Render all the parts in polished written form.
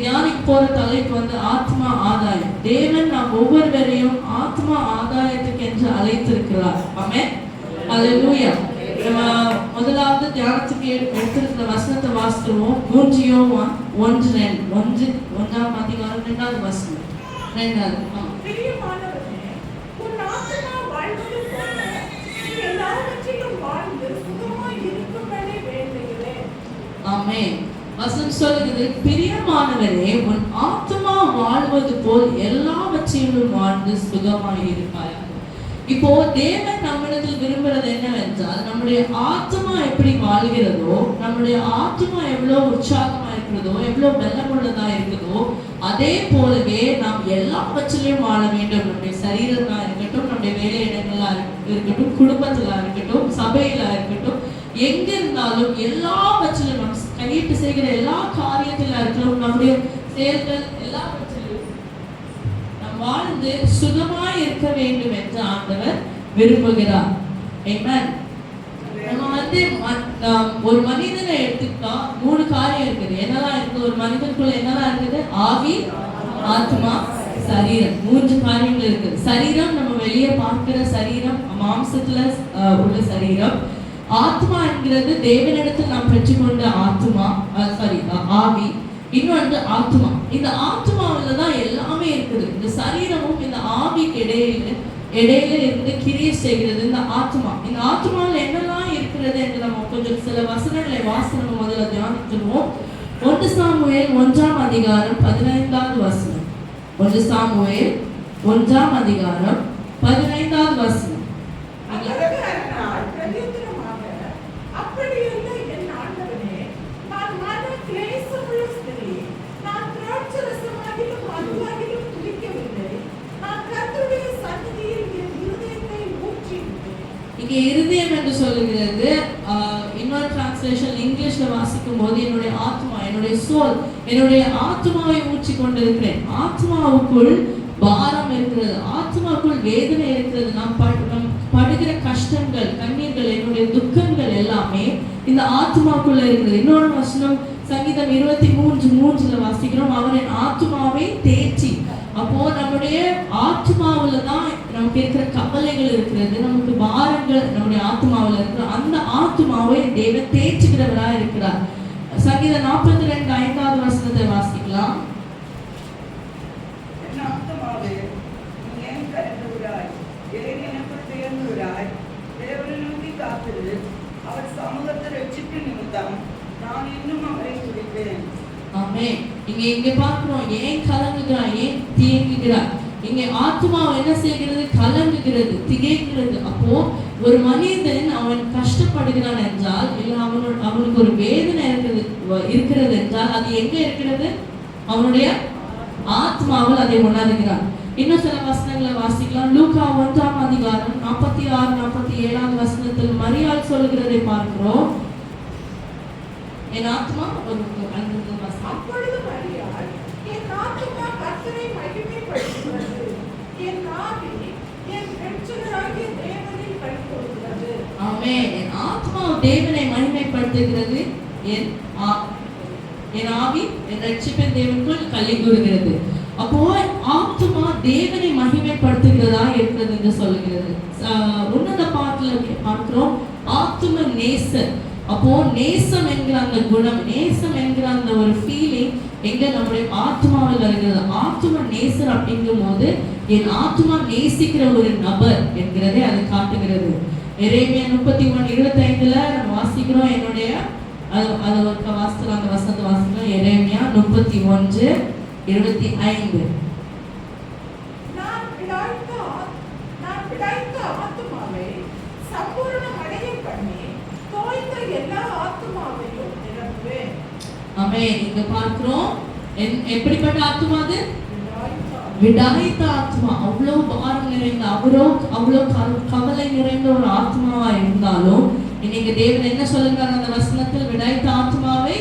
தியானிக்க போற தலைப்பு ஆத்மா ஆதாயம். தேவன் நாம் ஒவ்வொருவரையும் ஆத்மா ஆதாயத்துக்கு என்று அழைத்திருக்கிறார். ஆமென், அல்லேலூயா. நம்ம முதலாவது தியானத்துக்கு எடுத்திருக்கிற வசனத்தை வாசிக்கிறோம். 3 யோவான் 1:1 அதிகாரம் 2வது வசனம். 2வது. பிரியமானவர்களே, உன் ஆத்துமா வாழ்வது போல நீ எல்லாவற்றிலும் வாழ்ந்து சுகமாய் இருக்கும்படி வேண்டுகிறேன். ஆமென். வசனம் சொல்லுகிறது, பிரியமானவரே, உன் ஆத்துமா வாழ்வது போல் எல்லாவற்றிலும் வாழ்ந்து சுகமாய் இருப்பாய். இப்போ தேவன் நம்மிடத்தில் விரும்புறது என்னவென்றால், நம்முடைய ஆத்மா எப்படி வாழ்கிறதோ, நம்முடைய ஆத்மா எவ்வளவு உற்சாகமா இருக்கிறதோ, எவ்வளவு பலமுள்ளதா இருக்குதோ, அதே போலவே நாம் எல்லாவற்றிலையும் வாழ வேண்டும். நம்முடைய சரீரமா இருக்கட்டும், நம்முடைய வேலை இடங்களா இருக்கட்டும், குடும்பத்துல இருக்கட்டும், சபையில இருக்கட்டும், எங்க இருந்தாலும் எல்லாவற்றிலும் நாம் கையிட்டு செய்கிற எல்லா காரியத்தில இருக்கட்டும், நம்முடைய செயல்கள் எல்லாவற்றிலும் வாழ்ந்து சுகமாய் இருக்க வேண்டும் என்று ஆண்டவர் விரும்புகிறார். ஆமென். நம்ம ஒரு மனிதனை எடுத்துக்கிட்டா 3 காரியம் இருக்குது. என்னெல்லாம் இருக்குது? ஒரு மனிதனுக்குள்ள என்னெல்லாம் இருக்குது? ஆவி, ஆத்மா, சரீரம். 3 காரியங்கள் இருக்குது. சரீரம் நம்ம வெளியே பார்க்கிற சரீரம், மாம்சத்துல உள்ள சரீரம். ஆத்மா என்கிறது தேவனிடத்தில் நாம் பெற்றுக்கொண்ட ஆத்மா, ஆவி. இன்னொன்று ஆத்மா. இந்த ஆத்மாவில தான் எல்லாமே இருக்குது. இந்த சரீரமும் இந்த ஆவிக்கு இடையில இருந்து கிரியை செய்கிறது இந்த ஆத்மா. இந்த ஆத்மாவில் என்னெல்லாம் இருக்கிறது என்று நம்ம கொஞ்சம் சில வசனங்களை வாசனம் முதல்ல தியானித்துவோம். 1 சாமுவேல் 1ஆம் அதிகாரம் 15வது வசனம். 1 சாமுவேல் 1ஆம் அதிகாரம் 15வது வசனம். இங்கே இருதயம் என்று சொல்லுகிறது. இன்னொரு டிரான்ஸ்லேஷன் இங்கிலீஷ்ல வாசிக்கும் போது, என்னுடைய ஆத்மா, என்னுடைய சோல், என்னுடைய ஆத்மாவை ஊற்றி கொண்டிருக்கிறேன். ஆத்மாவுக்குள் பாரம் இருக்கிறது, ஆத்மாவுக்குள் வேதனை இருக்கிறது. நாம் படுகிற கஷ்டங்கள், கண்ணீர்கள், என்னுடைய துக்கங்கள் எல்லாமே இந்த ஆத்மாக்குள்ள இருக்கிறது. இன்னொரு வசனம் சங்கீதம் 23:3 வாசிக்கிறோம், அவர் என் ஆத்மாவை தேற்றி. அப்போ நம்முடைய ஆத்மாவில தான் நமக்கு இருக்கிற கவலைகள் இருக்கிறது, நமக்கு பாரங்கள் நம்முடைய ஆத்மாவில இருக்கிற. அந்த ஆத்மாவை தேவன் தேற்றுகிறவரா இருக்கிறார். சங்கீதம் 42:5வது வசனத்தை வாசிக்கலாம். அவர் சமூகத்தில் ரட்சிப்பு நிமித்தம் நான் இன்னும் அவரை துதிப்பேன். ஆமென். இங்க பார்க்கிறோம், ஏன் கலங்குகிறார், ஏன் திகைக்கிறார். இங்க ஆத்மா என்ன செய்கிறது? கலங்குகிறது, திகைக்கிறது. அப்போ ஒரு மனிதன் அவன் கஷ்டப்படுகிறான் என்றால், இல்ல அவனுக்கு ஒரு வேதனை இருக்கிறது என்றால், அது எங்க இருக்கிறது? அவனுடைய ஆத்மாவில் அதை உணர்கிறான். இன்னும் சில வசனங்களை வாசிக்கலாம். லூக்கா 1ஆம் அதிகாரம் 46-47 வசனத்தில் மரியாள் சொல்லுகிறதை பார்க்கிறோம். என் ஆத்மா அப்பொழுது மரியாள், என் ஆத்மா கர்த்தரை மகிமைப்படுத்துகிறது, என் ஆவி என் இரட்சகராகிய தேவனில் களிகூருகிறது. ஆமென். என் ஆத்மா தேவனை மகிமைப்படுத்துகிறது, என் ஆவி என் இரட்சகன் தேவனுக்குள் களிகூருகிறது. அப்போ ஆத்மா தேவனை மகிமைப்படுத்துகிறதா இருக்கிறது என்று சொல்லுகிறது. உன்னத பாட்டுல பார்க்கிறோம், ஆத்ம நேசர். அப்போ நேசம் என்கிற அந்த குணம், நேசம் என்கிற அந்த ஒரு ஃபீலிங் எங்க நம்முடைய ஆத்மாவில் வருகிறது. ஆத்ம நேசர் அப்படிங்கும் போது என் ஆத்மா நேசிக்கிற ஒரு நபர் என்கிறதை அது காட்டுகிறது. எரேமியா 31:25 நம்ம வாசிக்கிறோம். என்னுடைய அது வாசிக்கலாம், அந்த வசனத்தை வாசிக்கிறோம். எரேமியா 31:25. நான் பிழைத்த ஆத்மாவை சம்பூரணம் அடைய பண்ணி தோய்ந்த எல்லா ஆத்மாவையும் நிரப்புவேன். ஆமென். இங்க பார்க்கிறோம், எப்படிப்பட்ட ஆத்மா அது? விடாய்த்த ஆத்மா. அவ்வளவு பாரம் நிறைந்த, அவ்வளவு கவலை நிறைந்த ஒரு ஆத்மாவா இருந்தாலும், இன்னைக்கு தேவன் என்ன சொல்லுகிறார் அந்த வசனத்தில்? விடாய்த்த ஆத்மாவை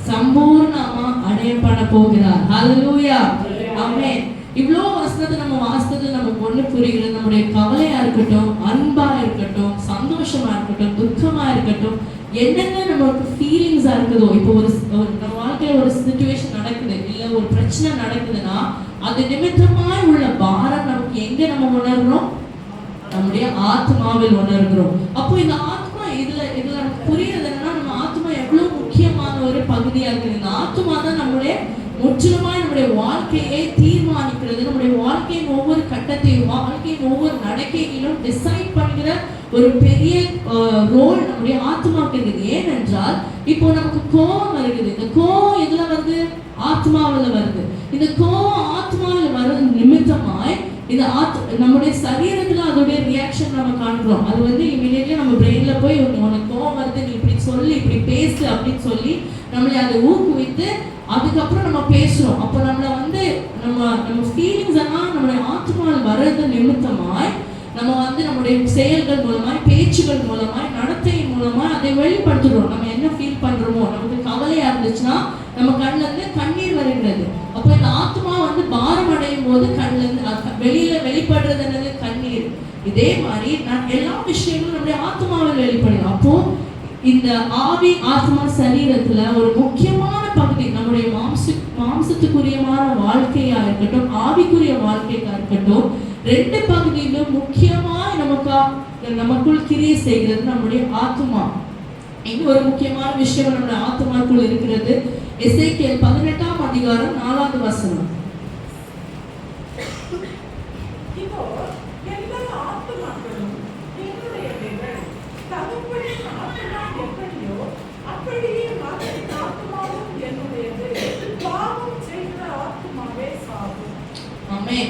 சம்பூர்ணமா அடைய பண்ண போகிறார். ஹல்லேலூயா, ஆமென். இவ்வளோ வசனத்தை நம்ம வாசித்தது நமக்கு ஒண்ணு புரிகிறது. நம்முடைய கவலையா இருக்கட்டும், அன்பா இருக்கட்டும், சந்தோஷமா இருக்கட்டும், துக்கமா இருக்கட்டும், என்னென்ன நமக்கு ஃபீலிங்ஸ் ரைஸா இருக்குதோ, இப்போ நம்ம வாழ்க்கையில ஒரு சிச்சுவேஷன் நடக்குது, இல்ல ஒரு பிரச்சனை நடக்குதுன்னா அது நிமித்தமாய் உள்ள பாரம் நமக்கு எங்க நம்ம உணர்றோம்? நம்முடைய ஆத்மாவில் உணர்கிறோம். அப்போ இந்த ஆத்மா இதுல நமக்கு புரியுது என்னன்னா, நம்ம ஆத்மா எவ்வளவு முக்கியமான ஒரு பகுதியா இருக்குது. இந்த ஆத்மா தான் நம்முடைய முற்றிலுமாய் நம்முடைய வாழ்க்கையை தீர்மானிக்கிறது. நம்முடைய வாழ்க்கையின் ஒவ்வொரு கட்டத்தையும், வாழ்க்கையின் ஒவ்வொரு நடக்கையிலும் டிசைட் பண்ணுகிற ஒரு பெரிய ரோல் நம்முடைய ஆத்மாவுக்கு இருக்குது. ஏனென்றால் இப்போ நமக்கு கோபம் இருக்குது. இந்த கோபம் எதுல வருது? ஆத்மாவில் வருது. இந்த கோபம் ஆத்மாவில் வர்றது நிமித்தமாய் இந்த நம்முடைய சரீரத்துல அதோடைய ரியாக்ஷன் நம்ம காண்கிறோம். அது வந்து இமீடியட்லி நம்ம பிரெயின்ல போய் உனக்கு கோபம் வருது, நீ இப்படி சொல்லி இப்படி பேசு அப்படின்னு சொல்லி நம்மளை அதை ஊக்குவித்து அதுக்கப்புறம் நம்ம பேசுறோம். அப்போ நம்மளை வந்து நம்ம ஃபீலிங்ஸ் எல்லாம் நம்மளுடைய ஆத்மாவில் வர்றது நிமித்தமாய் நம்ம வந்து நம்முடைய செயல்கள் மூலமாய், பேச்சுகள் மூலமாய், நடத்தையின் மூலமாய் அதை வெளிப்படுத்துறோம். நம்ம என்ன ஃபீல் பண்றோமோ, நமக்கு கவலையா இருந்துச்சுன்னா நம்ம கண்ணுல இருந்து கண்ணீர் வருகிறது. அப்போ இந்த ஆத்மா வந்து பாரம் அடையும் போது கண்ணுல இருந்து வெளிப்படுறது என்னது? கண்ணீர். இதே மாதிரி எல்லா விஷயங்களும் நம்முடைய ஆத்மாவில் வெளிப்படுது. அப்போ இந்த ஆவி ஆத்மா சரீரத்துல ஒரு முக்கியமான பகுதி நம்முடைய மாம்சத்துக்குரியமான வாழ்க்கையா இருக்கட்டும், ஆவிக்குரிய வாழ்க்கையா இருக்கட்டும், ரெண்டு பகுதியிலும் முக்கியமாய் நமக்குள் கிரியை செய்கிறது நம்முடைய ஆத்மா. இன்னொரு முக்கியமான விஷயம் நம்முடைய ஆத்மாக்குள் இருக்கிறது. எசேக்கியேல் 18ஆம் அதிகாரம் 4வது வசனம்.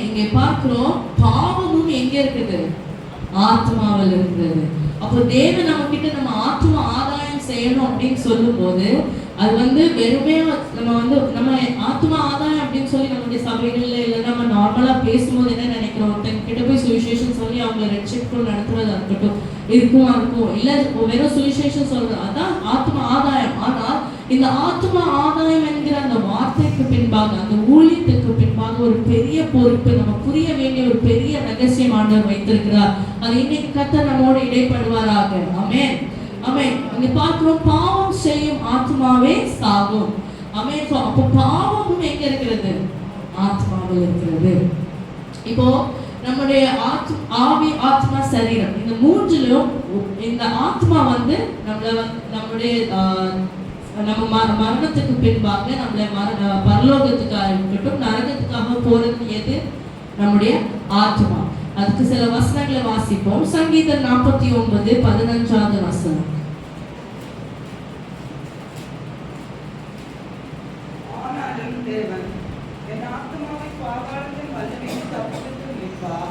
இங்க பார்க்கிறோம், பாவமும் எங்க இருக்குது? ஆத்மாவில் இருக்கிறது. அப்போ தேவன் நம்ம கிட்ட நம்ம ஆத்மா ஆதாயம் செய்யணும் அப்படின்னு சொல்லும் போது அது வந்து வெறுமே நம்ம ஆத்மா ஆதாயம் அப்படின்னு சொல்லி நம்முடைய சபைகள்ல இல்லை நம்ம நார்மலா பேசும்போது என்ன நினைக்கிறோம்? ஒருத்தங்க கிட்ட போய் சுவிசேஷன் சொல்லி அவங்களை ரட்சிப்புக்குள் நடத்துறதா இருக்கட்டும், இருக்கும் இல்ல வெறும் சுவிசேஷன் சொல்றது, அதான் ஆத்மா ஆதாயம். ஆனால் இந்த ஆத்மா ஆதாயம் என்கிற அந்த வார்த்தைக்கு பின்பாக, அந்த ஊழியத்துக்கு பின்பாக ஒரு பெரிய பொறுப்பு, நம்ம புரிய வேண்டிய ஒரு பெரிய ரகசியம் ஆண்டவர் வைத்திருக்கிறார். அது இன்னைக்கு கர்த்தர் நம்மோடு இடைப்படுவாராக. ஆமென், ஆமென். இங்க பார்க்கிறோம், பாவம் செய்யும் ஆத்மாவே சாகும். ஆமென். அப்போ பாவமும் எங்க இருக்கிறது? ஆத்மாவில் இருக்கிறது. இப்போ நம்முடைய ஆவி, ஆத்மா, சரீரம், இந்த மூன்றிலும் இந்த ஆத்மா வந்து நம்முடைய நம்ம மரணத்துக்கு பின்பாக நம்மளை பரலோகத்துக்காக இருக்கட்டும், நரகத்துக்காக போறது எது? நம்முடைய ஆத்மா. அதுக்கு சில வசனங்களை வாசிப்போம். சங்கீதம் 49 15வது வசனம். ஆனாலும் தேவன் என் ஆத்மாவை பாதாளத்தின் வல்லமைக்கு தப்புவித்து வைப்பார்.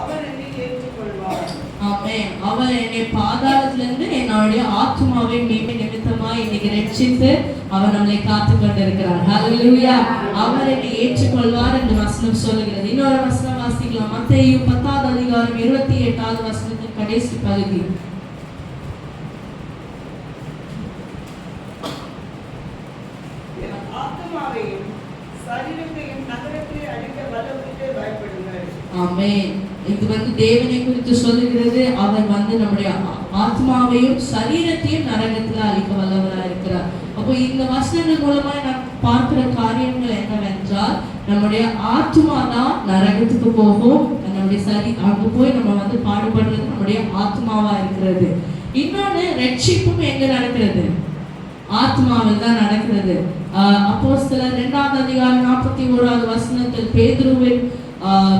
அவர் என்னை ஏற்றுக்கொள்வார். ஆமென். அவர் என்னை பாதாளத்திலிருந்து என்னுடைய ஆத்மாவை மேன்மை நிமித்தமாய் இன்னைக்கு ரட்சித்து அவர் நம்மளை காத்து கொண்டிருக்கிறார். ஹல்லேலூயா. அவர் என்னை ஏற்றுக்கொள்வார் என்று வசனம் சொல்லுகிறது. இன்னொரு வசனம் வாசிக்கலாம். மத்தேயு 10வது அதிகாரம் 28வது வசனத்தின் கடைசி பகுதி. ஆத்மாவையும் சரீரத்தையும் நரகத்தில் அழிக்க வல்லவருக்கே பயப்படுங்கள். ஆமென். இது வந்து தேவனை குறித்து சொல்லுகிறது. அவர் வந்து நம்முடைய ஆத்மாவையும் சரீரத்தையும் நரகத்துல அழிக்க வல்லவராக இருக்கிறார். அப்போ இந்த வசனங்கள் மூலமா நான் பார்க்கிற காரியங்கள் என்னவென்றால், நம்முடைய ஆத்மா தான் நரகத்துக்கு போகும். நம்முடைய அங்கு போய் நம்ம வந்து பாடுபடுறது நம்முடைய ஆத்மாவா இருக்கிறது. இன்னொன்னு, ரட்சிப்பும் எங்க நடக்கிறது? ஆத்மாவில் தான் நடக்கிறது. அப்போஸ்தலர் 2வது அதிகாரம் 41வது வசனத்தில் பேதுருவின்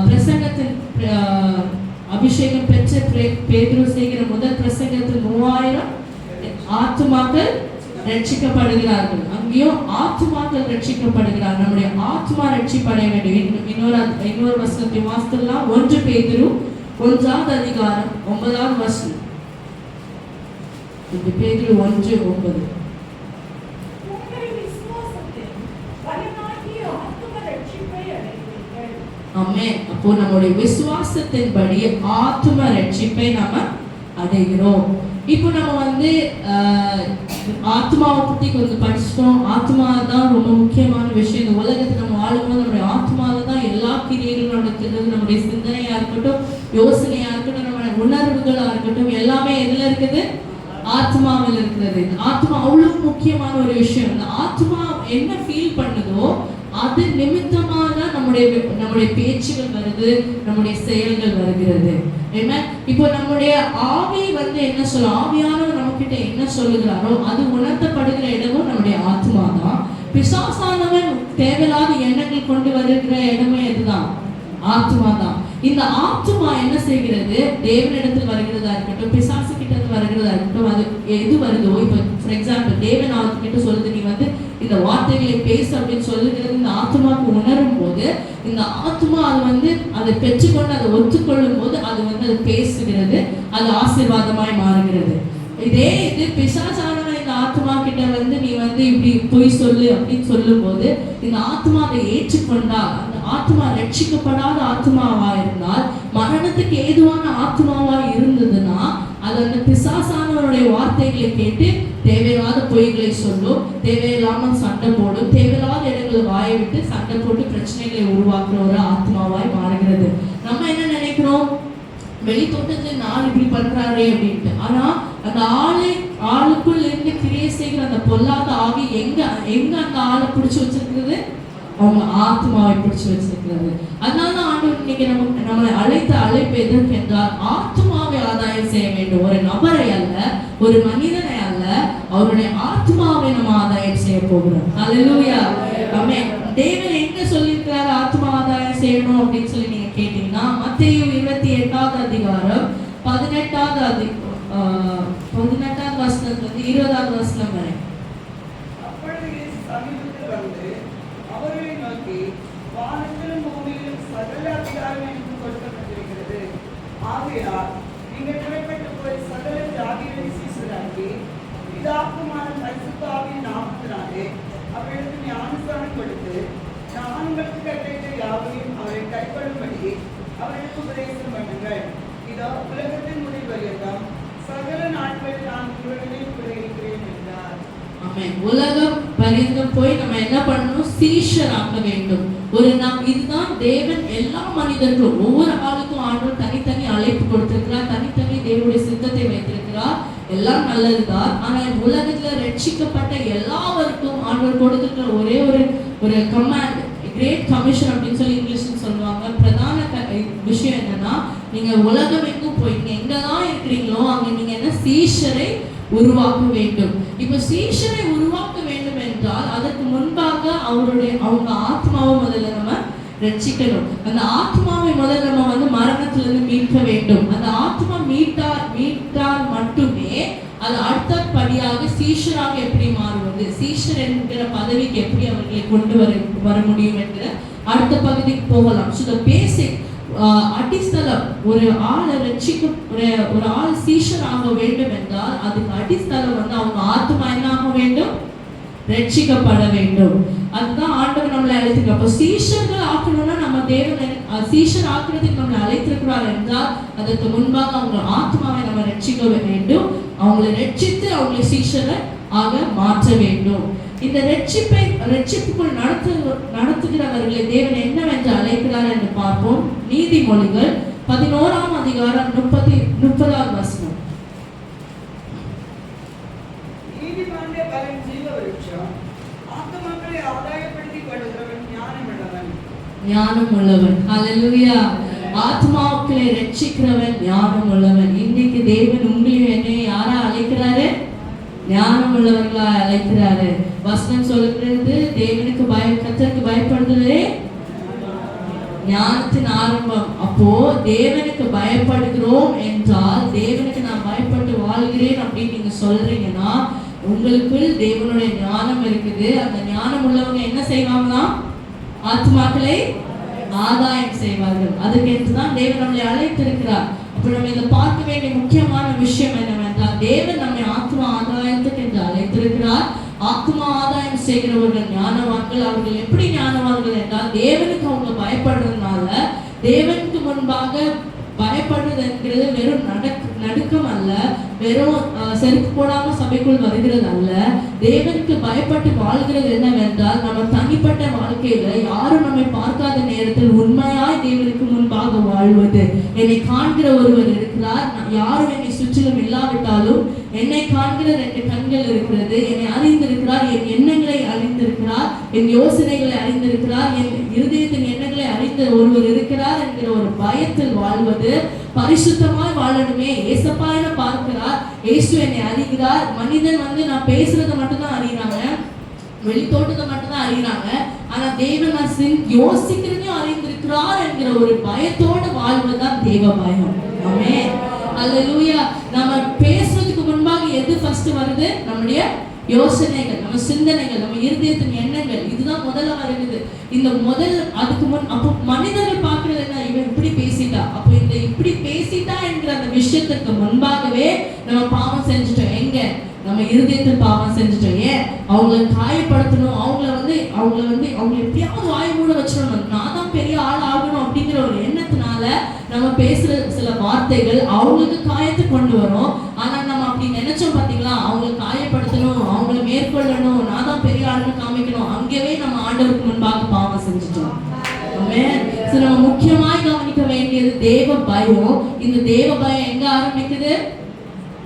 பிரசங்கத்தின் அபிஷேகம் பெற்ற பேதுரு செய்கிற முதல் பிரசங்கத்தில் 3000 ஆத்மாக்கள் ரட்சிக்கப்படுகிறார்கள். அங்கேயும் ஆத்மாக்கள் ரட்சிக்கப்படுகிறார். நம்முடைய ஆத்மா ரட்சிப்படைய வேண்டும். இன்னொரு வசனத்தை வாசிக்கலாம். 1 பேதுரு 1வது அதிகாரம் 9வது வசனம். பேதுரு 1:9. ஆமென். அப்போ நம்முடைய விசுவாசத்தின்படி ஆத்ம ரட்சிப்பை நாம அடைகிறோம். இப்போ நம்ம வந்து ஆத்மாவை பத்தி கொஞ்சம் படிச்சிட்டோம். ஆத்மா தான் ரொம்ப முக்கியமான விஷயம். இந்த உலகத்தில் நம்ம வாழும்போது நம்முடைய ஆத்மாவில தான் எல்லா கிரியைகளும் நடக்கிறது. நம்முடைய சிந்தனையா இருக்கட்டும், யோசனையா இருக்கட்டும், நம்முடைய உணர்வுகளா இருக்கட்டும், எல்லாமே எதுல இருக்குது? ஆத்மாவில் இருக்கிறது. இந்த ஆத்மா அவ்வளவு முக்கியமான ஒரு விஷயம். இந்த ஆத்மா என்ன ஃபீல் பண்ணுதோ அது நிமித்தமாக நம்முடைய பேச்சுகள் வருது, நம்முடைய செயல்கள் வருகிறது. ஏன்னா இப்போ நம்முடைய ஆவி என்ன சொல்லும், ஆவியானவர் நம்ம கிட்ட என்ன சொல்லுகிறாரோ அது உணர்த்தப்படுகிற இடமும் நம்முடைய ஆத்மா தான். பிசாசானவன் தேவையில்லாத எண்ணங்கள் கொண்டு வருகிற இடமே இதுதான், ஆத்மா தான். இந்த ஆத்மா என்ன செய்கிறது, தேவனிடத்தில் வருகிறதா இருக்கட்டும், பிசாசு கிட்ட வருகிறதா இருக்கட்டும், அது எது வருதோ, இப்போ ஃபார் எக்ஸாம்பிள் தேவன் அவர்கிட்ட சொல்லுது நீ இந்த வார்த்தைகளை பேசு அப்படின்னு சொல்லுகிறது இந்த ஆத்மாவுக்கு உணரும் போது இந்த ஆத்மா அது அதை பெற்றுக்கொண்டு அதை ஒத்துக்கொள்ளும் போது அது அது பேசுகிறது, அது ஆசீர்வாதமாய் மாறுகிறது. இதே இது பிசாசானவன் இந்த ஆத்மா கிட்ட நீ இப்படி பொய் சொல்லு அப்படின்னு சொல்லும் போது இந்த ஆத்மா அதை ஏற்றுக்கொண்டால், அந்த ஆத்மா ரட்சிக்கப்படாத ஆத்மாவா இருந்தால், மரணத்துக்கு ஏதுவான ஆத்மாவா இருந்ததுன்னா அது அந்த பிசாசானவருடைய வார்த்தைகளை கேட்டு தேவையில்லாத பொய்களை சொல்லும், தேவையில்லாமல் சண்டை போடும், தேவையில்லாத இடங்களை வாயை விட்டு சண்டை போட்டு பிரச்சனைகளை உருவாக்குற ஒரு ஆத்மாவாய் மாறுகிறது. நம்ம என்ன நினைக்கிறோம், வெளி தோட்டத்தில் நாள் இப்படி பண்றாரே அப்படின்ட்டு. ஆனா அந்த ஆளுக்குள் இருந்து கிரியை செய்கிற அந்த பொல்லாத ஆவி எங்க அந்த ஆளை பிடிச்சு வச்சிருக்கிறது, அவங்க ஆத்மாவை பிடிச்சு வச்சிருக்கிறது. அதனால ஆண்டவர் இன்னைக்கு நம்மளை அழைத்த அழைப்பு எதற்கு என்றால் ஆத்மாவை ஆதாயம் செய்ய வேண்டும். ஒரு நபரை அல்ல, ஒரு மனிதனை அல்ல, அவருடைய ஆத்மாவை நம்ம ஆதாயம் செய்ய போகிறோம். அல்லேலூயா, ஆமென். தேவன் எங்க சொல்லியிருக்கிறார் ஆத்மா ஆதாயம் செய்யணும் அப்படின்னு சொல்லி நீங்க கேட்டீங்கன்னா மத்தேயு 28வது அதிகாரம் 18வது வசனத்திலிருந்து 20வது வசனம் வரை. அப்பொழுது சமீபத்தில் வந்து அவர்களை நோக்கி, வானத்திலும் பூமியிலும் சகல அதிகாரம் எனக்கு கொடுக்கப்பட்டிருக்கிறது. ஆகையால் நீங்கள் புறப்பட்டு போய் சகல ஜாதிகளை சீசராக்கி பிதாக்குமான பரிசுத்த ஆவியின் நாமத்தினாலே அவர்களுக்கு ஞானஸ்நானம் கொடுத்து நான் உங்களுக்கு கட்டளையிட்ட யாவையும் அவரை கைக்கொள்ளும்படி அவர்களுக்கு உபதேசம் பண்ணுங்கள். இதோ உலகத்தின் முடிவு வரையும் சகல நாட்களில் நான் உங்களிடையே கூட இருக்கிறேன் என்றார். ஆமென். உலகம் பரியந்தம் போய் நம்ம என்ன பண்ணணும், சீஷராக்க வேண்டும். இதுதான் தேவன் எல்லா மனிதர்களும் ஒவ்வொரு ஆளுக்கும் ஆண்டவர் தனித்தனி அழைப்பு கொடுத்திருக்கிறார், தனித்தனி தேவனுடைய சித்தத்தை வைத்திருக்கிறார், எல்லாம் நல்லதுதான். ஆனா உலகத்துல ரட்சிக்கப்பட்ட எல்லாருக்கும் ஆண்டவர் கொடுத்திருக்கிற ஒரே ஒரு கமாண்ட், கிரேட் கமிஷன் அப்படின்னு சொல்லி இங்கிலீஷ்ல சொல்லுவாங்க. பிரதான விஷயம் என்னன்னா, நீங்க உலகம் எங்கும் போய் நீங்க எங்கதான் இருக்கிறீங்களோ அங்க நீங்க என்ன சீஷரை உருவாக்க வேண்டும். இப்ப சீஷரை உருவாக்க வேண்டும் என்றால் அதற்கு முன்பாக அவங்க ஆத்மாவை முதல்ல நம்ம ரட்சிக்கணும். அந்த ஆத்மாவை முதல்ல நம்ம மரணத்திலிருந்து மீட்க வேண்டும். அந்த ஆத்மா மீட்டால் மட்டுமே அது அடுத்த படியாக சீஷராக எப்படி மாறுவது, சீஷர் என்கிற பதவிக்கு எப்படி அவர்களை கொண்டு வர முடியும் என்கிற அடுத்த பகுதிக்கு போகலாம். ஸோ த பேசிக் அடிஸ்தலம், ஒரு ஆளை ஒரு ஆள் சீஷர் ஆக வேண்டும் என்றால் அதுக்கு அடிஸ்தலம் அவங்க ஆத்மா என்ன ஆக வேண்டும், ரட்சிக்கப்பட வேண்டும். அதுதான் ஆண்டவர் நம்மளை அழைத்திருக்கிறார். அப்போ சீஷர்கள் ஆக்கணும்னா நம்ம தேவன் சீஷர் ஆக்குறதுக்கு நம்மளை அழைத்திருக்கிறார் என்றால் அதற்கு முன்பாக அவங்க ஆத்மாவை நம்ம ரட்சிக்க வேண்டும். அவங்களை ரட்சித்து அவங்களை சீஷரை ஆக மாற்ற வேண்டும். இந்த ரட்சிப்புக்குள் நடத்துகிறவர்களை தேவன் என்னவென்று அழைக்கிறார் என்று பார்ப்போம். நீதிமொழிகள் 11ஆம் அதிகாரம் 30வது வசனம். நீதிமானுடைய பலன் ஜீவ விருட்சம், ஆத்துமாக்களை ஆதாயப்படுத்திக் கொள்கிறவன் ஞானம் உள்ளவன். ஹல்லேலூயா. ஆத்மாக்களை ரட்சிக்கிறவன் ஞானம் உள்ளவன். இன்னைக்கு தேவன் உங்களையும் என்னையும் யாரா அழைக்கிறாரு, ஞானம் உள்ளவர்களா அழைக்கிறாரு. வசனம் சொல்லுகிறது, தேவனுக்கு கர்த்தருக்கு பயப்படுதலே ஞானத்தின் ஆரம்பம். அப்போ தேவனுக்கு பயப்படுகிறோம் என்றால், தேவனுக்கு நான் பயப்பட்டு வாழ்கிறேன் அப்படின்னு நீங்க சொல்றீங்கன்னா உங்களுக்குள் தேவனுடைய ஞானம் இருக்குது. அந்த ஞானம் உள்ளவங்க என்ன செய்வாங்கன்னா ஆத்மாக்களை ஆதாயம் செய்வார்கள். அதுக்கு தான் தேவன் நம்மளை அழைத்திருக்கிறார். அப்ப நம்ம இதை பார்க்க வேண்டிய முக்கியமான விஷயம் என்னவென்றால், தேவன் நம்மை ஆத்மா ஆதாயத்துக்கு என்று அழைத்திருக்கிறார். ஆத்மா ஆதாயம் செய்கிறவர்கள் ஞானவான்கள். அவர்கள் எப்படி ஞானவான்கள் என்றால், தேவனுக்கு அவங்க பயப்படுறதுனால, தேவனுக்கு முன்பாக பயப்படுறது என்கிறது வெறும் நடுக்கம் அல்ல, வெறும் செருப்பு போடாம சபைக்குள் வருகிறது அல்ல. தேவனுக்கு பயப்பட்டு வாழ்கிறது என்னவென்றால், நம்ம தனிப்பட்ட வாழ்க்கையில யாரும் நம்மை பார்க்காத நேரத்தில் உண்மையாய் தேவனுக்கு முன்பாக வாழ்வது. என்னை காண்கிற ஒருவர் இருக்கிறார், யாரும் என்னை சுற்றிலும் இல்லாவிட்டாலும் என்னை காண்கிற 2 கண்கள் இருக்கிறது. என்னை அறிந்திருக்கிறார், என் எண்ணங்களை அறிந்திருக்கிறார், என் யோசனைகளை அறிந்திருக்கிறார், என் இருதயத்தின் எண்ணங்களை அறிந்த ஒருவர் இருக்கிறார் என்கிற ஒரு பயத்தில் வாழ்வது. பரிசுத்தமாய் வாழணுமே. ஏசப்பா என்ன பார்க்கிறார், இயேசு என்னை அறிகிறார். மனிதன் நான் பேசுறதை மட்டும்தான் அறிகிறாங்க, வெளித்தோட்டத்தை மட்டும்தான் அறிகிறாங்க. ஆனா தேவன் யோசிக்கிறதையும் அறிந்திருக்கிறார் என்கிற ஒரு பயத்தோடு வாழ்வதுதான் தேவ பயம். ஆமென். அல்லேலூயா. நம்ம பேசுறதுக்கு முன்பாக எது ஃபர்ஸ்ட் வருது? நம்முடைய யோசனைகள், நம்ம சிந்தனைகள், நம்ம இருதயத்தின் எண்ணங்கள். இதுதான் முதல்ல வருது. இந்த அதுக்கு முன் அப்போ மனிதர்கள் பார்க்கறது என்ன, இவன் இப்படி பேசிட்டா, அப்போ இந்த இப்படி பேசிட்டா என்கிற அந்த விஷயத்துக்கு முன்பாகவே நம்ம பாவம் செஞ்சுட்டோம். எங்க? நம்ம இருதயத்தில் பாவம் செஞ்சுட்டோம். ஏன்? அவங்களை காயப்படுத்தணும், அவங்களை எப்படியாவது வாய் மூட வச்சிடணும், நான் தான் பெரிய ஆள் ஆகணும் அப்படிங்கிற ஒரு எண்ணத்தினால நம்ம பேசுற சில வார்த்தைகள் அவங்களுக்கு காயத்தை கொண்டு வரும். ஆனா நம்ம அப்படி நினைச்சோம் பாத்தீங்களா, அவங்களை காயப்படுத்தணும், அவங்களை மேற்கொள்ளணும், நான் தான் பெரிய ஆளுன்னு காமிக்கணும், அங்கேயே நம்ம ஆண்டவருக்கு முன்பாக பாவம் செஞ்சுட்டோம். நம்ம முக்கியமாய் கவனிக்க வேண்டியது தேவ பயம். இந்த தேவ பயம் எங்க ஆரம்பிக்குது?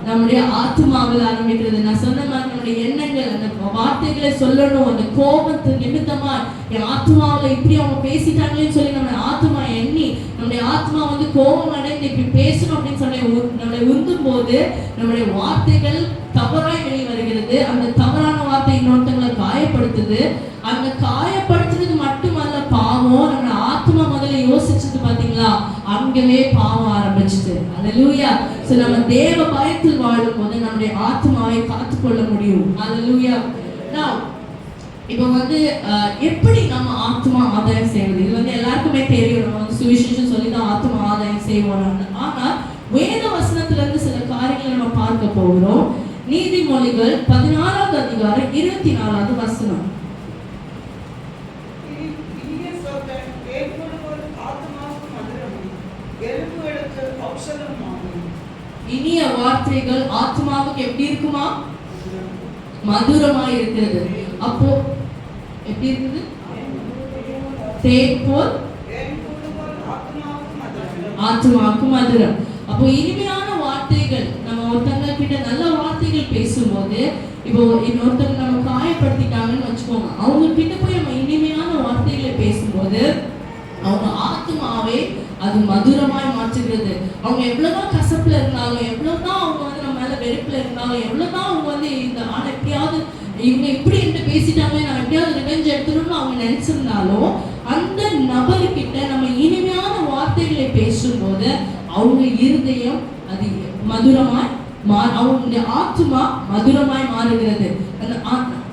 நம்முடைய ஆத்மாவில் ஆரம்பிக்கிறது. நான் சொன்ன மாதிரி நம்முடைய எண்ணங்கள், அந்த வார்த்தைகளை சொல்லணும், அந்த கோபத்து நிமித்தமா என் ஆத்மாவில் இப்படி அவங்க பேசிட்டாங்களேன்னு சொல்லி நம்ம ஆத்மா எண்ணி நம்முடைய ஆத்மா கோபம் அடைந்து இப்படி பேசணும் அப்படின்னு சொல்லி நம்மளை உந்தும் போது நம்முடைய வார்த்தைகள் தவறாய் வெளிவருகிறது. அந்த தவறான வார்த்தை இன்னொருத்தங்களை காயப்படுத்துது. அந்த காயப்படுத்துறது மட்டுமல்ல பாவம், நம்ம ஆத்மா முதல்ல யோசிச்சது பாத்தீங்களா, அங்கவே பாவம் ஆரம்பிச்சுது. அல்லேலூயா. சோ நம்ம தேவ பயத்தில் வாழும் போது நம்முடைய ஆத்மாவை காத்துக்கொள்ள முடியும். அல்லேலூயா. Now இப்போ எப்படி நம்ம ஆத்மா ஆதாயம் செய்வது? இது எல்லாருக்குமே தெரியும். நம்ம சுவிசேஷம் சொல்லிதான் ஆத்மா ஆதாயம் செய்வோம். ஆனா வேத வசனத்துல இருந்து சில காரியங்களை நம்ம பார்க்க போகிறோம். நீதிமொழிகள் 16வது அதிகாரம் 24வது வசனம். இனிய வார்த்தைகள் ஆத்மாவுக்கு எப்படி இருக்குமா? மதுரமாய் இருக்கிறது. அப்போ எப்படி இருக்குது? தேன் போல் ஆத்மாவுக்கு மதுரம். அப்போ இனிமையான வார்த்தைகள், நம்ம ஒருத்தங்க கிட்ட நல்ல வார்த்தைகள் பேசும்போது, இப்போ இன்னொருத்தங்க நம்ம காயப்படுத்திட்டாங்கன்னு வச்சுக்கோங்க, அவங்க கிட்ட போய் நம்ம இனிமையான வார்த்தைகளை பேசும்போது அவங்க ஆத்மாவே அது மதுரமாய் மாற்றுகிறது. அவங்க எவ்வளவுதான் கசப்புல இருந்தாலும், எவ்வளவுதான் அவங்க நம்ம மேல வெறுப்புல இருந்தாலும், எவ்வளவுதான் அவங்க இந்த ஆளை எப்படியாவது இவங்க இப்படி என்று பேசிட்டாங்களே, நான் எப்படியாவது ரிவெஞ்ச் எடுத்துடணும்னு அவங்க நினைச்சிருந்தாலும், அந்த நபர்கிட்ட நம்ம இனிமையான வார்த்தைகளை பேசும்போது அவங்க இருதயம் அது மதுரமாய் அவங்களுடைய ஆத்மா மதுரமாய் மாறுகிறது.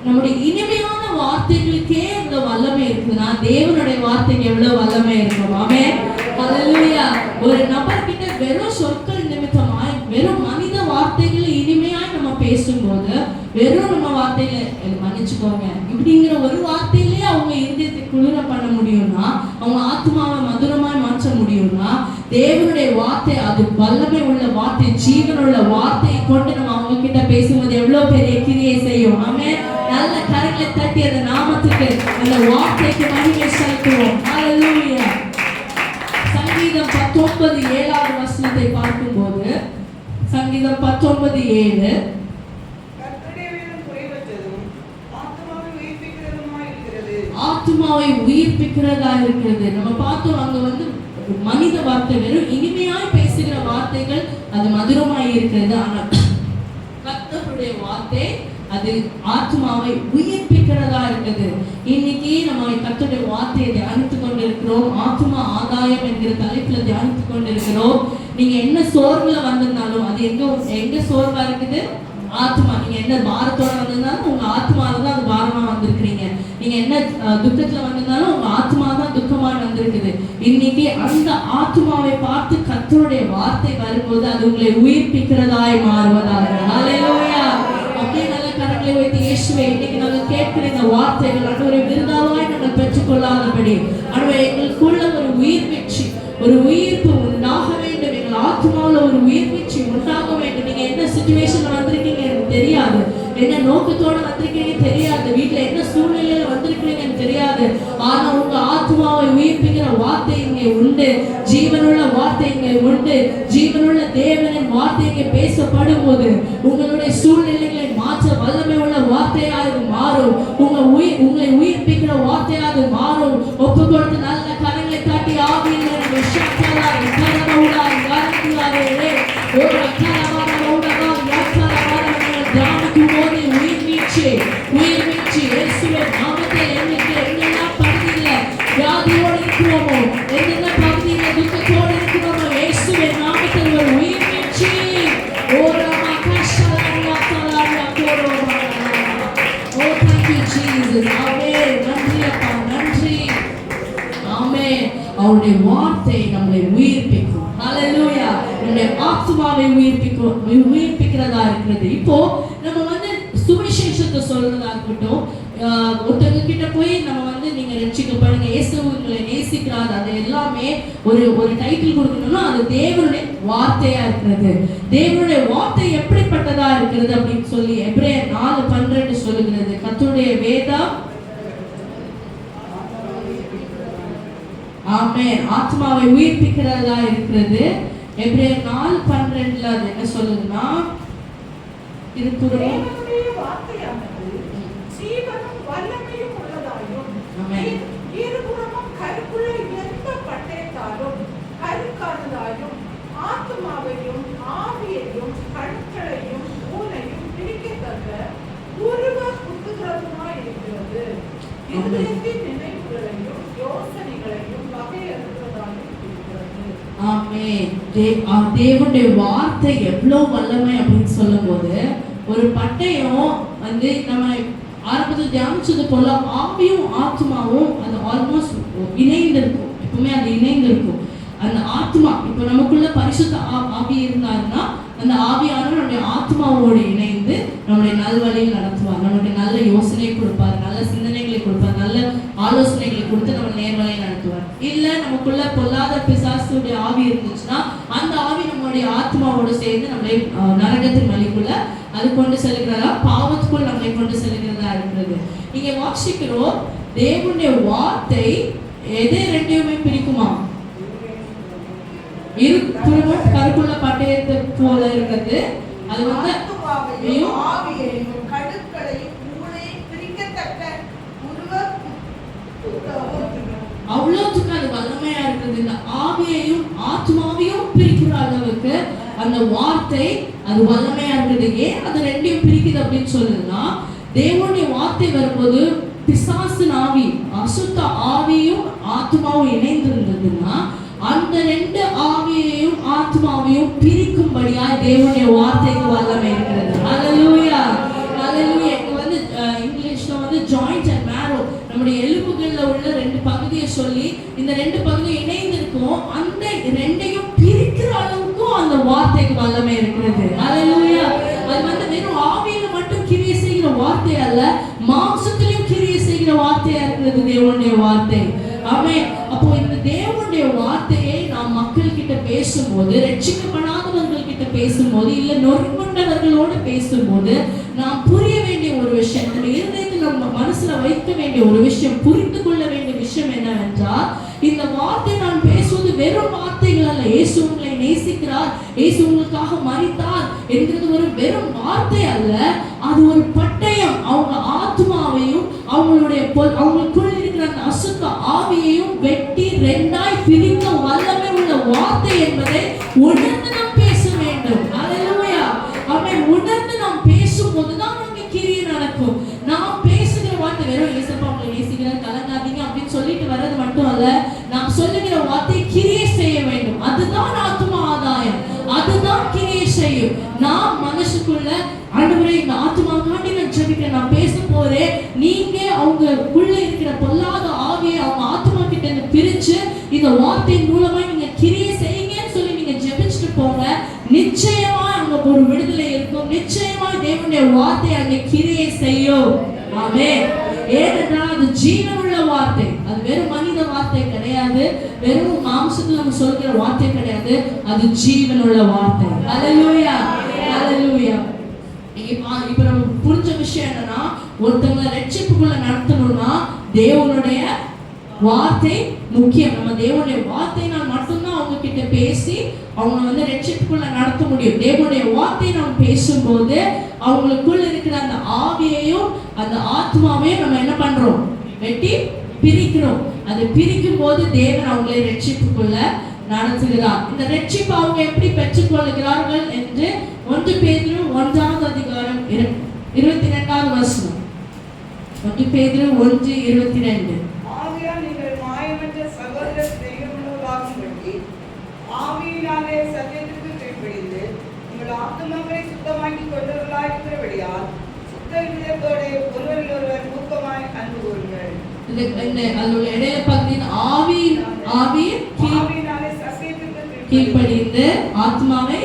நம்முடைய இனிமையான வார்த்தைகளுக்கே எவ்வளவு வல்லமை இருக்குன்னா, தேவனுடைய வார்த்தைக்கு எவ்வளவு வல்லமை இருக்கும். ஆமென். அல்லேலூயா. ஒரு நபர்கிட்ட வெறும் சொற்கள் நிமித்தமாய், வெறும் மனித வார்த்தைகளை இனிமையாய் நம்ம பேசும்போது, வெறும் நம்ம வார்த்தைகளை மன்னிச்சுக்கோங்க இப்படிங்கிற ஒரு வார்த்தையிலேயே அவங்க இருதயத்தை குளிர பண்ண முடியும்னா, அவங்க ஆத்மாவை மதுரமாய் மாற்ற முடியும்னா, தேவனுடைய வார்த்தை அது வல்லமை உள்ள வார்த்தை, ஜீவனுள்ள வார்த்தையை கொண்டு நம்ம அவங்க கிட்ட பேசும்போது எவ்வளவு பெரிய கிரியை செய்யும். ஆமென். நல்ல கரங்களை தட்டி அந்த நாமத்துக்கு, அந்த வார்த்தைக்கு மகிமை செலுத்துவோம். அல்லேலூயா. சங்கீதம் 19:7வது வசனத்தை பார்க்கும்போது, சங்கீதம் 19:7, ஆத்மாவை உயிர்ப்பிக்கிறதா இருக்கிறது. நம்ம பார்த்தோம் அங்க மனித வார்த்தை வெறும் இனிமையாய் பேசுகிற வார்த்தைகள் அது மதுரமாய் இருக்கிறது. ஆனா கர்த்தருடைய வார்த்தை அது ஆத்மாவை உயிர்ப்பிக்கிறதா இருக்குது. இன்னைக்கு நம்ம கர்த்தருடைய வார்த்தையை தியானித்துக் கொண்டிருக்கிறோம். ஆத்மா ஆதாயம் என்கிற தலைப்புல தியானித்துக் கொண்டிருக்கிறோம். நீங்க என்ன சோர்வுல வந்திருந்தாலும் அது எங்க சோர்வா இருக்குது? ஆத்மா. நீங்க என்ன பாரத்தோட வந்திருந்தாலும் உங்க ஆத்மால தான் அது பாரமா வந்திருக்கிறீங்க. நீங்க என்ன துக்கத்துல வந்திருந்தாலும் உங்க ஆத்மா தான் துக்கமா வந்திருக்குது. இன்னைக்கு அந்த ஆத்மாவை பார்த்து கர்த்தருடைய வார்த்தை வரும்போது அது உங்களை உயிர்ப்பிக்கிறதாய் மாறுவதாக. ஹல்லேலூயா. அப்படியே நல்ல கரங்களை வைத்து இயேசுவே, இன்னைக்கு நாங்கள் கேட்கிற இந்த வார்த்தைகள் ஆண்டவரே விருதாவாய் நாங்கள் பெற்றுக்கொள்ளாதபடி ஆண்டவரே எங்களுக்குள்ள ஒரு உயிர்ப்பிச்சு, ஒரு உயிர்ப்பு உண்டாக வேண்டும். எங்கள் ஆத்மாவில் ஒரு உயிர்ப்பிச்சு உண்டாக வேண்டும். நீங்க என்ன சிச்சுவேஷன்ல வந்திருக்கீங்க எனக்கு தெரியாது, என்ன நோக்கத்தோட வந்திருக்கீங்க தெரியாது, வீட்டுல என்ன சூழ்நிலையில வந்திருக்கீங்கன்னு தெரியாது. ஆனா உங்க ஆத்மாவை உயிர்ப்பிக்கிற வார்த்தை இங்கே உண்டு. ஜீவனுள்ள வார்த்தை இங்கே உண்டு. ஜீவனுள்ள தேவனின் வார்த்தை இங்கே பேசப்படும் போது உங்களுடைய சூழ்நிலைகளை மாற்ற வல்லமை உள்ள வார்த்தையாக மாறும். உங்களை உயிர்ப்பிக்கிற வார்த்தையாக மாறும். ஒப்பு கொடுத்து நல்ல கரங்களை காட்டி ஆவியில் தியானிக்கும் போது உயிர் மீட்சி இயேசுவின் நாமத்தில் எங்கெல்லாம் பகுதியில வியாதியோடு இருக்கிறோமோ, எந்தெந்த பகுதியில துக்கத்தோடு இருக்கிறோமோ, இயேசுவின் நாமத்தில் ஒரு உயிர் மீட்சி. அவருடைய வார்த்தை நம்மளை உயிர்ப்பிக்கும். ஹல்லேலூயா. நம்முடைய ஆத்மாவை உயிர்ப்பிக்கிறதா இருக்கிறது. இப்போ நம்ம வந்து சுவிசேஷத்தை சொல்றதா இருக்கட்டும், ஒருத்தங்க கிட்ட போய் நம்ம வந்து நீங்க ரட்சிக்கப்படுங்க, இயேசு உங்களை நேசிக்கிறார், அது எல்லாமே ஒரு டைட்டில் கொடுக்கணும்னா அது தேவனுடைய வார்த்தையா இருக்கிறது. தேவனுடைய வார்த்தை எப்படிப்பட்டதா இருக்கிறது அப்படின்னு சொல்லி எபிரேயர் 4:12 சொல்லுகிறது. கர்த்தருடைய வேதம் ஆமென் ஆத்மாவை உயிர்ப்பிக்கிறதா இருக்கிறது. எபிரேயர் 4:12 அது என்ன சொல்லுதுன்னா, திருக்குறள் ஜீவனும் வல்லமையும் உள்ளதாயும் இருபுறமும் கருக்குள்ள எந்த பட்டயத்தாலும் கருக்கானதாயும் ஆத்மாவையும் ஆவியையும் கணுக்களையும் ஊனையும் பிரிக்கத்தக்க உருவ குத்துகிறதுமாய் இருக்கிறது. இதயத்தின் நினைவுகளையும் யோசனைகளையும் வகையறுக்கிறதாயும் இருக்கிறது. ஆமென். தேவனுடைய வார்த்தை எவ்வளவு வல்லமை அப்படின்னு சொல்லும் போது, ஒரு பட்டயம் வந்து நம்ம ஆரம்பத்தில் தியானிச்சது போல ஆவியும் ஆத்மாவும் அது ஆல்மோஸ்ட் இணைந்திருக்கும். எப்பவுமே அது இணைந்திருக்கும். அந்த ஆத்மா இப்போ நமக்குள்ள பரிசுத்த ஆவி இருந்தாருன்னா அந்த ஆவியானவர் நம்முடைய ஆத்மாவோடு இணைந்து நம்முடைய நல்வழியில் நடத்துவார். நமக்கு நல்ல யோசனை கொடுப்பார், நல்ல சிந்தனைகளை கொடுப்பார், நல்ல ஆலோசனைகளை கொடுத்து நம்ம நேர்வழியை நடத்துவார். இல்லை நமக்குள்ள பொல்லாத பிசாசுடைய ஆவி இருந்துச்சுன்னா அந்த ஆவி நம்மளுடைய ஆத்மாவோடு சேர்ந்து நம்மளை நரகத்தின் வழிக்குள்ள அது கொண்டு செல்கிறதா, பாவத்துக்குள் நம்மளை கொண்டு செல்கிறதா இருக்கிறது. இங்க வாசிக்கிறோம், தேவனுடைய வார்த்தை எதை ரெண்டையுமே பிரிக்குமா? இருபுறமும் கருக்குள்ள பட்டயத்தை போல இருக்கிறது. அது வந்து அவ்வளவுக்கு அது வல்லமையா இருக்குது. இந்த ஆவியையும் ஆத்மாவையும் பிரிக்கிற அளவுக்கு அந்த வார்த்தை அது வல்லமையா இருக்குது. ஏன் அது ரெண்டையும் பிரிக்குது அப்படின்னு சொல்லுதுன்னா, தேவனுடைய வார்த்தை வரும்போது பிசாசின் ஆவி, அசுத்த ஆவியும் ஆத்மாவும் இணைந்திருந்ததுன்னா அந்த ரெண்டு ஆவியையும் ஆத்மாவையும் பிரிக்கும்படியா தேவனுடைய வார்த்தைக்கு வல்லமை இருக்கிறது. ஹல்லேலூயா, ஹல்லேலூயா. இங்க வந்து இங்கிலீஷ்ல வந்து ஜாயிண்ட் அண்ட் மேரோ, நம்முடைய எலும்புகள்ல உள்ள ரெண்டு பகுதியை சொல்லி இந்த ரெண்டு பகுதியும் இணைந்திருக்கும். அந்த ரெண்டையும் பிரிக்கிற அளவுக்கும் அந்த வார்த்தைக்கு வல்லமை இருக்கிறது. ஹல்லேலூயா. அது வந்து வெறும் ஆவியில மட்டும் கிரியை செய்கிற வார்த்தை அல்ல, மாம்சத்திலும் கிரியை செய்கிற வார்த்தையா இருக்கிறது தேவனுடைய வார்த்தை. ஆமென். அப்போ இந்த தேவனுடைய வார்த்தையை நாம் மக்கள் கிட்ட பேசும்போது, ரட்சிக்கப்படாதவர்கள் கிட்ட பேசும்போது, இல்ல நொறுங்குண்டவர்களோடு பேசும்போது நாம் புரிய வேண்டிய ஒரு விஷயம், நம்ம இருதயத்தில் நம்ம மனசுல வைக்க வேண்டிய ஒரு விஷயம், புரிந்து கொள்ள வேண்டிய விஷயம் என்னவென்றால், இந்த வார்த்தை நான் பேசுவது வெறும் வார்த்தைகள் அல்ல. இயேசு உங்களை நேசிக்கிறார், இயேசு உங்களுக்காக மரித்தார் என்கிறது ஒரு வெறும் வார்த்தை அல்ல, அது ஒரு பட்டயம். அவங்க ஆத்மாவையும் அவங்களுக்குள் இருக்கிற அந்த அசுத்த ஆவியையும் வெட்டி ரெண்டாய் பிரிக்க வல்லமை உள்ள வார்த்தை என்பதை உணர்ந்து நாம் பேச வேண்டும். ஹல்லேலூயா. ஆமென். உணர்ந்து நாம் பேசும்போது தான் நமக்கு கிரியை நடக்கும். நாம் பேசுகிற வார்த்தை வெறும் இயேசப்பா உங்களை நேசிக்கிறார், கலங்காதீங்க அப்படின்னு சொல்லிட்டு வர்றது மட்டும் அல்ல, நாம் சொல்லுகிற வார்த்தை கிரியை செய்ய வேண்டும். அதுதான் ஆத்மா ஆதாயம், அதுதான் கிரியை செய்யும். நாம் மனசுக்குள்ள ஆண்டவரே இந்த ஆத்மாக்காண்டி நான் ஜெபிக்கிறேன், நான் பேச போறேன், நீங்க அவங்களுக்குள்ள இருக்கிற பொல்லாத ஆவியை அவங்க ஆத்மா கிட்ட இருந்து பிரிச்சு இந்த வார்த்தையின் மூலமா நீங்க கிரியை செய்யுங்கன்னு சொல்லி நீங்க ஜெபிச்சுட்டு போங்க. நிச்சயமா அங்க ஒரு விடுதலை இருக்கும். நிச்சயமா தேவனுடைய வார்த்தை அங்க கிரியை செய்யும். ஆமென். ஏனென்றால் அது ஜீவனுள்ள வார்த்தை, அது வெறும் மனித வார்த்தை கிடையாது, வெறும் மாம்சத்துல நம்ம சொல்கிற வார்த்தை கிடையாது, அது ஜீவனுள்ள வார்த்தை. ஹல்லேலூயா, ஹல்லேலூயா. இப்ப நம்ம புரிஞ்ச விஷயம் என்னன்னா, ஒருத்தங்களை ரட்சிப்புக்குள்ள நடத்தணும்னா தேவனுடைய வார்த்தை முக்கியம். நம்ம தேவனுடைய வார்த்தையினால் மட்டும்தான் அவங்க கிட்ட பேசி அவங்க வந்து ரட்சிப்புக்குள்ள நடத்த முடியும். தேவனுடைய வார்த்தையை நாம் பேசும்போது அவங்களுக்குள்ள இருக்கிற அந்த ஆவியையும் அந்த ஆத்மாவையும் நம்ம என்ன பண்றோம்? வெட்டி பிரிக்கிறோம். அதை பிரிக்கும் போது தேவன் அவங்களை ரட்சிப்புக்குள்ள நடத்துகிறார். இந்த ரட்சிப்பு அவங்க எப்படி பெற்றுக்கொள்கிறார்கள் என்று 1 பேதுரு 1ஆம் அதிகாரம் 22ஆம் வசனம். 1 பேதுரு 1:22. ஆகையால் நீங்கள் மாயமற்ற சகோதர சிநேகமுள்ளவர்களாகும்படி ஆவியினாலே சத்தியத்திற்கு கீழ்ப்படிந்து உங்கள் ஆத்துமாக்களை சுத்தமாக்கிக் கொண்டவர்களாயிருக்கிறபடியால் சுத்த இதயத்தோட ஒருவரில் ஒருவர் ஊக்கமாய் அன்பு கூறுங்கள். அதோட இடையில பார்த்தீங்கன்னா ஆவியினாலே சத்தியத்திற்கு கீழ்ப்படிந்து ஆத்மாவை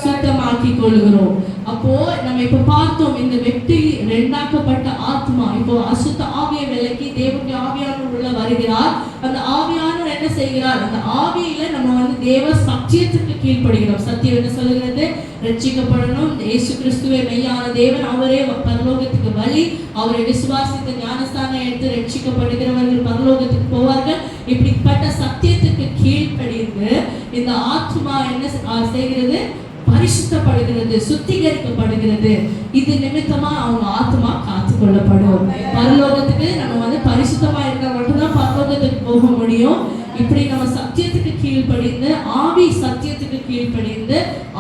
சுத்தமாக்கி கொள்கிறோம். அப்போ நம்ம இப்ப பார்த்தோம், இந்த வெட்டி ரெண்டாக்கப்பட்ட ஆத்மா இப்போ அசுத்த ஆவியை விலக்கி தேவனுடைய ஆவியானவர் உள்ள வருகிறார். அந்த ஆவியானவர் என்ன செய்கிறார்? அந்த ஆவியில நம்ம வந்து தேவ சத்தியத்துக்கு கீழ்ப்படுகிறோம். சத்தியம் என்ன சொல்லுகிறது? ரட்சிக்கப்படணும், இயேசு கிறிஸ்துவே மெய்யான தேவன், அவரே பரலோகத்துக்கு வழி, அவரை விசுவாசித்த ஞானஸ்தானம் எடுத்து ரட்சிக்கப்படுகிறவர்கள் பரலோகத்துக்கு போவார்கள். இப்படிப்பட்ட சத்தியத்துக்கு கீழ்ப்படிந்து இந்த ஆத்மா என்ன செய்கிறது? பரிசுத்தப்படுகிறது, சுத்திகரிக்கப்படுகிறது. இது நிமித்தமா அவங்க ஆத்மா காத்து கொள்ளப்படும். பரலோகத்துக்கு நம்ம வந்து பரிசுத்தமா இருக்கிற மட்டும்தான் பரலோகத்துக்கு போக முடியும். இப்படி நம்ம சத்தியத்துக்கு கீழ்ப்படிந்து ஆவி சத்தியத்துக்கு கீழ்ப்படிந்து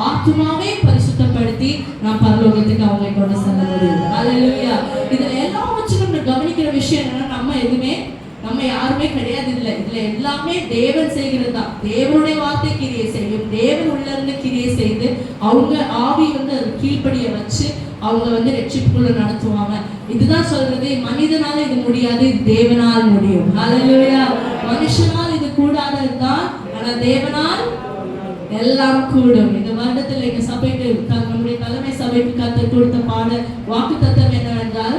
ஆத்மாவை பரிசுத்தப்படுத்தி நாம் பரலோகத்துக்கு அவங்களை கொண்டு செல்ல முடியும். அல்லேலூயா. இதுல எல்லாம் வச்சு நம்ம கவனிக்கிற விஷயம் என்னன்னா, நம்ம யாருமே கிடையாது. இதுல எல்லாமே தேவன் செய்கிறது தான். தேவனுடைய வார்த்தை கிரியை செய்யும். தேவன் உள்ள இருந்து கிரியை செய்து அவங்க ஆவி வந்து அது கீழ்ப்படிய வச்சு அவங்க வந்து ரட்சிப்புக்குள்ள நடத்துவாங்க. இதுதான் சொல்றது, மனிதனால இது முடியாது, இது தேவனால் முடியும். அல்லேலூயா. மனுஷனால் இது கூடாததுதான், ஆனா தேவனால் எல்லாம் கூடும். இந்த வருடத்துல எங்க சபைக்கு நம்முடைய தலைமை சபைக்கு கர்த்தர் கொடுத்த பாட வாக்கு தத்தம் என்னவென்றால்,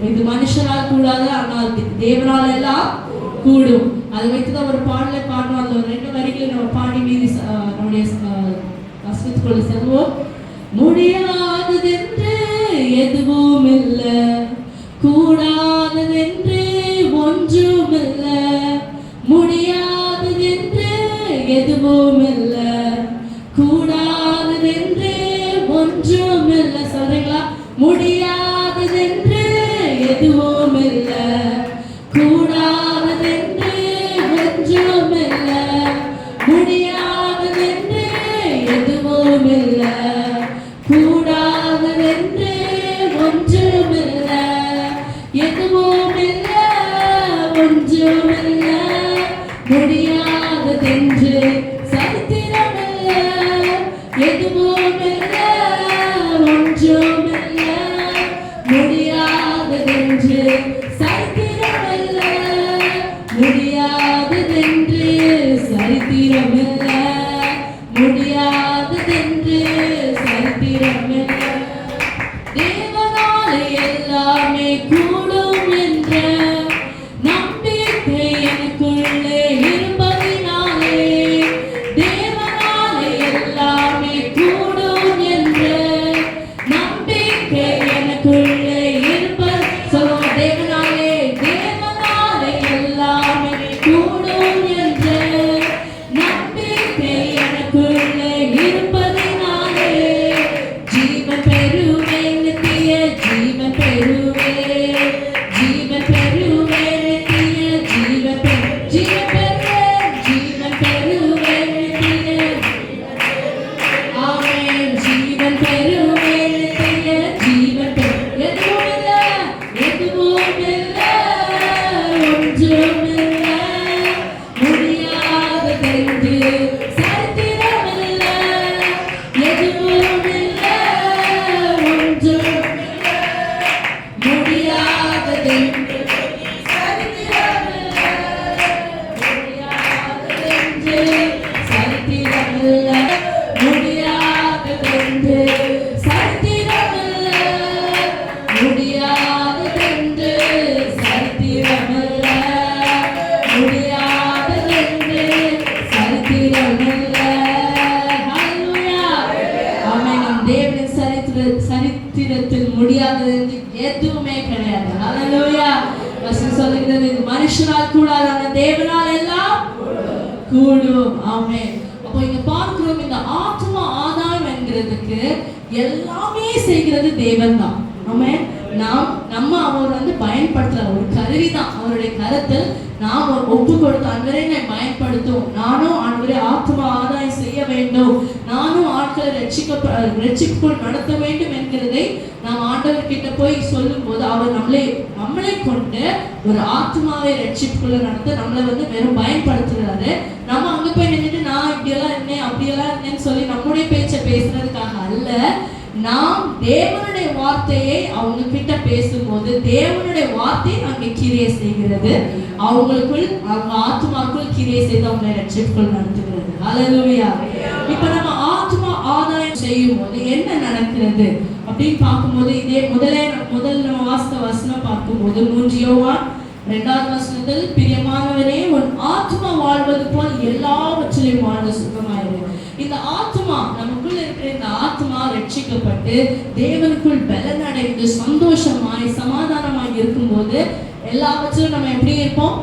இது மனுஷனால் கூடாது, ஆனால் தேவனால் எல்லாம் கூடும். அதை வைத்துதான் ஒரு பாடலை பாடணும். அந்த 2 வரிகளை நம்ம பாடி மீதி நம்முடைய வசனத்துக்குள்ள செல்வோம். முடியாததென்று எதுவும் இல்லை, கூடாததென்று ஒன்றும் இல்லை. முடியாததென்று எதுவும் இல்லை, கூடாததென்று ஒன்றும் இல்லை. சொல்றீங்களா? முடியாததென்று எதுவும் இல்லை, கூடாததென்று ஒன்றும் இல்லை. முடியாததென்று எதுவும் இல்லை, கூடாததென்று ஒன்றும் இல்லை. எதுவும் இல்லை, ஒன்றும் இல்லை. முடியாததென்று சரித்திரமில்லை, எதுவும் இல்லை, ஒன்றும் இல்லை. முடியாததென்று சரித்திரமில்லை, முடியாததென்று சரித்திரமில்லை, முடியாததென்று சரித்திரமில்லை. தேவனாலே எல்லாமே கூடும் என்ற நம்பிக்கை எனக்குள்ளே இருப்பதினாலே, தேவனாலே எல்லாமே கூடும் என்ற நம்பிக்கை எனக்குள்ளே இருப்பது. சொல்லுங்க, தேவனாலே எல்லாமே கூடும் என்ற நம்பிக்கை எனக்குள்ளே இருப்பதினாலே ஜீவன் பெறுவேன், நித்திய ஜீவன் பெறுவேன், ஜீவன் பெறுவேன், நித்திய ஜீவன் பெறுவேன், ஜீவன் பெறுவேன், நித்திய ஆமென். ஜீவன் பெறுவேன், நித்திய ஜீவன் பெறுவேன். எதுவும் இல்லை, ஒன்றும் இல்லை. முடியாததென்று சரித்திரமில்லை, எதுவும் இல்லை, ஒன்றும் இல்லை. முடியாததென்று சரித்திரமில்லை, முடியாததென்று சரித்திரமில்லை, முடியாததென்று சரித்திரமில்லை, முடியாததென்று சரித்திரமில்லை, முடியாததென்று சரித்திரமில்லை. ஹல்லேலூயா. ஆமென். நம் தேவனின் சரித்திரத்தில் முடியாதது என்று எதுவுமே கிடையாது. ஹல்லேலூயா. வசனம் சொல்லுகிறது, இது மனுஷனால் கூடாது, ஆனால் தேவனால் எல்லாம் கூடும். ஆமென். அப்போ இங்க பார்க்கிறோம், இந்த ஆத்மா ஆதாயம் என்கிறதுக்கு எல்லாமே செய்கிறது தேவன் தான். ஆமென். நம்ம அவர் வந்து பயன்படுத்தல, ஒரு கருவி தான். அவருடைய கருத்தில் நாம் ஒப்பு கொடுத்து ஆண்டவரே என்னை பயன்படுத்தும், நானும் ஆண்டவரே ஆத்மா ஆதாயம் செய்ய வேண்டும், நானும் ஆட்களை ரட்சிப்புக்குள் நடத்த வேண்டும் என்கிறதை நாம் ஆண்டவர் கிட்ட போய் சொல்லும் போது அவர் நம்மளை கொண்டு ஒரு ஆத்மாவை ரட்சிப்புக்குள்ள நடத்த நம்மளை வந்து வெறும் பயன்படுத்துகிறாரு. நம்ம அங்க போய் நின்றுட்டு நான் இப்படியெல்லாம் இருந்தேன் அப்படியெல்லாம் இருந்தேன்னு சொல்லி நம்முடைய பேச்சை பேசுறதுக்காக அல்ல, நாம் தேவனுடைய வார்த்தையை அவங்க கிட்ட பேசும்போது தேவனுடைய வார்த்தை அங்கே கிரியை செய்கிறது, அவங்களுக்குள் அவங்க ஆத்மாக்குள் கிரியை செய்து அவங்களை ரட்சிப்புக்குள் நடத்துகிறது. ஹல்லேலூயா. இப்ப நம்ம ஆத்மா ஆதாயம் செய்யும் போது என்ன நடக்கிறது அப்படின்னு பார்க்கும்போது இதே முதல் நம்ம வாசித்த வசனம் பார்க்கும்போது 3 யோவான் 2வது வசனத்தில் பிரியமானவரே உன் ஆத்மா வாழ்வது போல் எல்லாவற்றிலும் வாழ்ந்து சுகமாயிரு. இந்த ஆத்மா நமக்குள்ள இருக்கிற இந்த ஆத்மா ரட்சிக்கப்பட்டு தேவனுக்குள் பலனடைந்து சந்தோஷமாய் சமாதானமாய் இருக்கும்போது எல்லாவற்றிலும் நம்ம எப்படி இருப்போம்?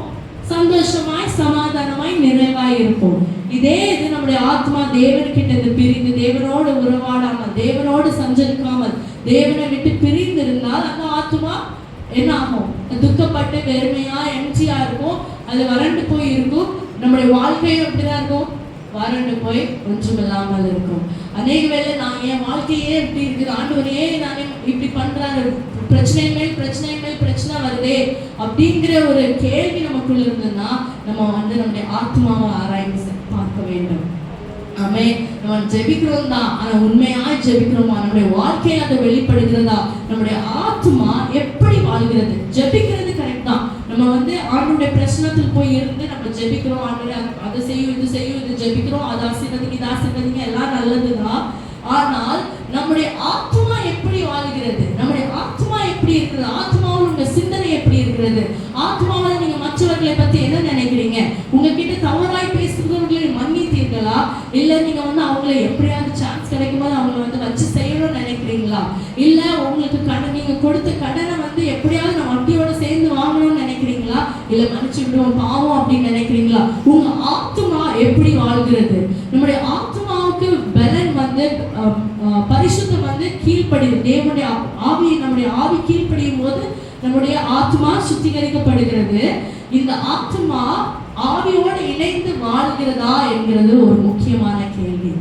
சந்தோஷமாய் சமாதானமாய் நிறைவாய் இருப்போம். இதே இது நம்முடைய ஆத்மா தேவன்கிட்ட இருந்து பிரிந்து தேவனோடு உறவாடாமல் தேவனோடு சஞ்சரிக்காமல் தேவனை விட்டு பிரிந்து இருந்தால் அந்த ஆத்மா என்ன ஆகும்? துக்கப்பட்டு வெறுமையா எம்ஜியா இருக்கும், அது வறண்டு போய் இருக்கும். நம்முடைய வாழ்க்கையும் அப்படிதான் இருக்கும், வறண்டு போய் ஒன்றுமில்லாமல் இருக்கும். அநேக வேளை நான் என் வாழ்க்கையே இப்படி இருக்குது, ஆண்டவரே நான் இப்படி பண்றாரு, பிரச்சனை மேல் பிரச்சனை வருதே அப்படிங்கிற ஒரு கேள்வி நமக்குள்ள இருந்ததுன்னா நம்ம வந்து நம்முடைய ஆத்மாவை ஆராய்ந்து பார்க்க வேண்டும். ஆமே, நம்ம ஜெபிக்கிறோம் தான், ஆனா உண்மையாய் ஜெபிக்கிறோமா? நம்முடைய வாழ்க்கையை அதை வெளிப்படுகிறதா? நம்முடைய ஆத்மா எப்படி வாழ்கிறது? ஜெபிக்கிறது கரெக்ட் தான். நம்ம வந்து ஆண்டவருடைய பிரச்சனத்தில் போய் இருந்து நம்ம ஜெபிக்கிறோம், ஆண்டவரே அதை செய்யும் இது செய்யும் இது ஜெபிக்கிறோம், அது ஆசீர்வதிங்க இது ஆசீர்வதிங்க எல்லாம் நல்லதுதான். ஆனால் நம்முடைய ஆத்மா எப்படி வாழ்கிறது? நம்முடைய ஆத்மா எப்படி இருக்கிறது? ஆத்மாவில் உங்க சிந்தனை எப்படி இருக்கிறது? ஆத்மாவில் நீங்க மற்றவர்களை பத்தி என்ன நினைக்கிறீங்க? உங்ககிட்ட தவறாய் பேசுகிறவர்களை மன்னித்தீர்களா? இல்ல நீங்க வந்து அவங்களை எப்படியாவது சான்ஸ் கிடைக்கும் போது அவங்களை வந்து வச்சு செய்யணும்னு நினைக்கிறீங்களா? இல்ல உங்களுக்கு நீங்க கொடுத்த கடனை வந்து எப்படியாவது நான் வட்டியோட சேர்ந்து வாங்கணும்னு நினைக்கிறீங்களா? இல்ல மன்னிச்சு விடுவோம் பாவம் அப்படின்னு நினைக்கிறீங்களா? உங்க ஆத்மா எப்படி வாழ்கிறது? நம்முடைய ஆத்மாவுக்கு பலன் வந்து பரிசுத்தம் வந்து கீழ்ப்படிது. தேவனுடைய ஆவியை நம்முடைய ஆவி கீழ்ப்படியும் போது நம்முடைய ஆத்மா சுத்திகரிக்கப்படுகிறது. இந்த ஆத்மா ஆவியோடு இணைந்து வாழ்கிறதா என்கிறது ஒரு முக்கியமான கேள்வி.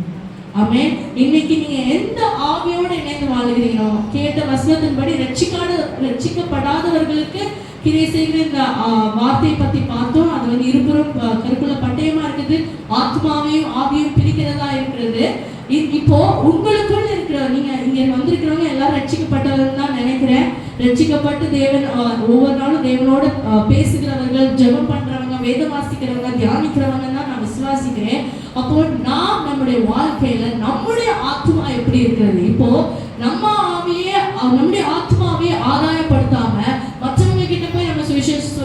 ஆமென். இன்னைக்கு நீங்க எந்த ஆவியோடு இணைந்து வாழ்கிறீங்களோ, கேட்ட வசனத்தின்படி ரட்சிக்கப்படாதவர்களுக்கு கிரியை செய்கிற இந்த வார்த்தையை பத்தி பார்த்தோம். அது வந்து இருபுறம் கருக்குள்ள பட்டயமா இருக்குது, ஆத்மாவையும் ஆவியும் பிரிக்கிறதா இருக்கிறது. இப்போ உங்களுக்குள்ள இருக்கிற நீங்க இங்க வந்திருக்கிறவங்க எல்லாரும் ரட்சிக்கப்பட்டவர்கள் தான் நினைக்கிறேன். ரட்சிக்கப்பட்டு தேவன் ஒவ்வொரு நாளும் தேவனோட பேசுகிறவர்கள், ஜெபம் பண்றவங்க, வேதம் வாசிக்கிறவங்க, தியானிக்கிறவங்க தான் நான் விசுவாசிக்கிறேன். அப்போ நாம் நம்முடைய வாழ்க்கையில நம்முடைய ஆத்மா எப்படி இருக்கிறது? இப்போ நம்முடைய ஆத்மாவையே ஆதாயப்படுத்தாம மற்றவங்க கிட்ட போய் நம்ம சுவிசேஷம்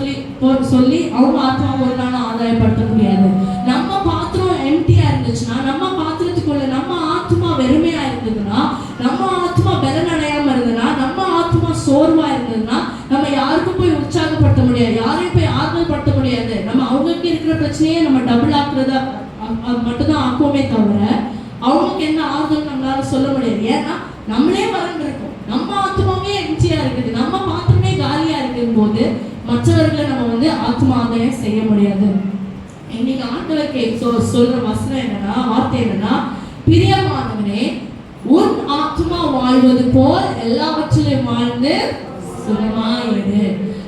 சொல்லி அவங்க ஆத்மாவை ஒரு நாள் ஆதாயப்படுத்த முடியாது. நம்ம பாத்திரம் எம்டியா இருந்துச்சுன்னா, நம்ம பாத்திரத்துக்குள்ள நம்ம ஆத்மா வெறுமையா இருந்ததுன்னா, நம்ம ஆத்மா பலனடையாம இருந்ததுன்னா, நம்ம ஆத்மா சோர்வா இருந்ததுன்னா நம்ம யாருக்கும் போய் உற்சாகப்படுத்த முடியாது, யாரையும் போய் ஆறுதல் படுத்த முடியாது. நம்ம அவங்களுக்கு இருக்கிற பிரச்சனையே நம்ம டபுள் ஆக்குறதா மட்டும்தான் ஆக்குவோமே தவிர அவங்களுக்கு என்ன ஆறுதல் நம்மளால சொல்ல முடியாது. ஏன்னா நம்மளே வளர்ந்துருக்கோம், நம்ம ஆத்மாவே எம்ஜியா இருக்குது, நம்ம பாத்திரமே காலியா இருக்கும் போது மற்றவர்களை நம்ம வந்து ஆத்மா ஆதாயம் செய்ய முடியாது. இன்னைக்கு ஆண்டவர் சொல்ற வசனம் என்னன்னா, வார்த்தை என்னன்னா, பிரியமானவனே உன் ஆத்மா வாழ்வது போல் எல்லாவற்றிலும் வாழ்ந்து சுகமாயிரு.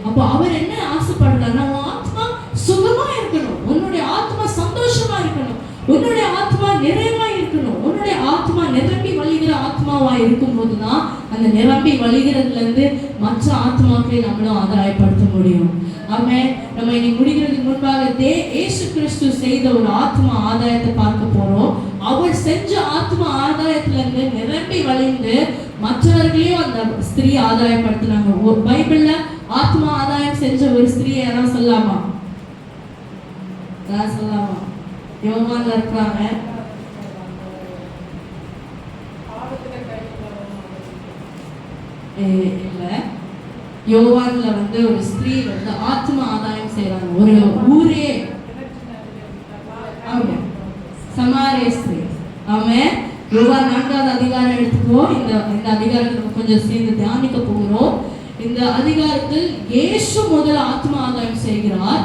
அப்போ அவர் என்ன ஆசைப்படுறாருன்னா, உன் ஆத்மா சுகமா இருக்கணும், உன்னுடைய ஆத்மா சந்தோஷமா இருக்கணும், உன்னுடைய ஆத்மா நிறைவா இருக்கணும். உன்னுடைய ஆத்மா நிரம்பி வழிகிற ஆத்மாவா இருக்கும் போதுதான் அந்த நிரம்பி வழிகிறதுல இருந்து மற்ற ஆத்மாக்களை நம்மளும் ஆதாயப்படுத்த முடியும். ஆமென். நம்ம இன்னைக்கு முடிக்கிறதுக்கு முன்பாக இயேசு கிறிஸ்து செய்த ஒரு ஆத்மா ஆதாயத்தை பார்க்க போறோம். அவர் செஞ்ச ஆத்மா ஆதாயத்துல இருந்து நிரம்பி வழிந்து மற்றவர்களையும் அந்த ஸ்திரீ ஆதாயப்படுத்தினாங்க. பைபிள்ல ஆத்மா ஆதாயம் செஞ்ச ஒரு ஸ்திரீ யாராவது சொல்லலாமா? சொல்லலாமா? யோவான்ல இருக்கிறாங்க. இல்ல, யோவான்ல வந்து ஒரு ஸ்திரீ வந்து ஆத்மா ஆதாயம் செய்யறாங்க. ஒரு ஊரே சமாரிய ஸ்திரீ. ஆமென். யோவான் 4வது அதிகாரம் எடுத்துக்குவோம். இந்த அதிகாரத்தை நம்ம கொஞ்சம் சேர்ந்து தியானிக்க போகிறோம். இந்த அதிகாரத்தில் இயேசு முதல் ஆத்ம ஆதாயம் செய்கிறார்.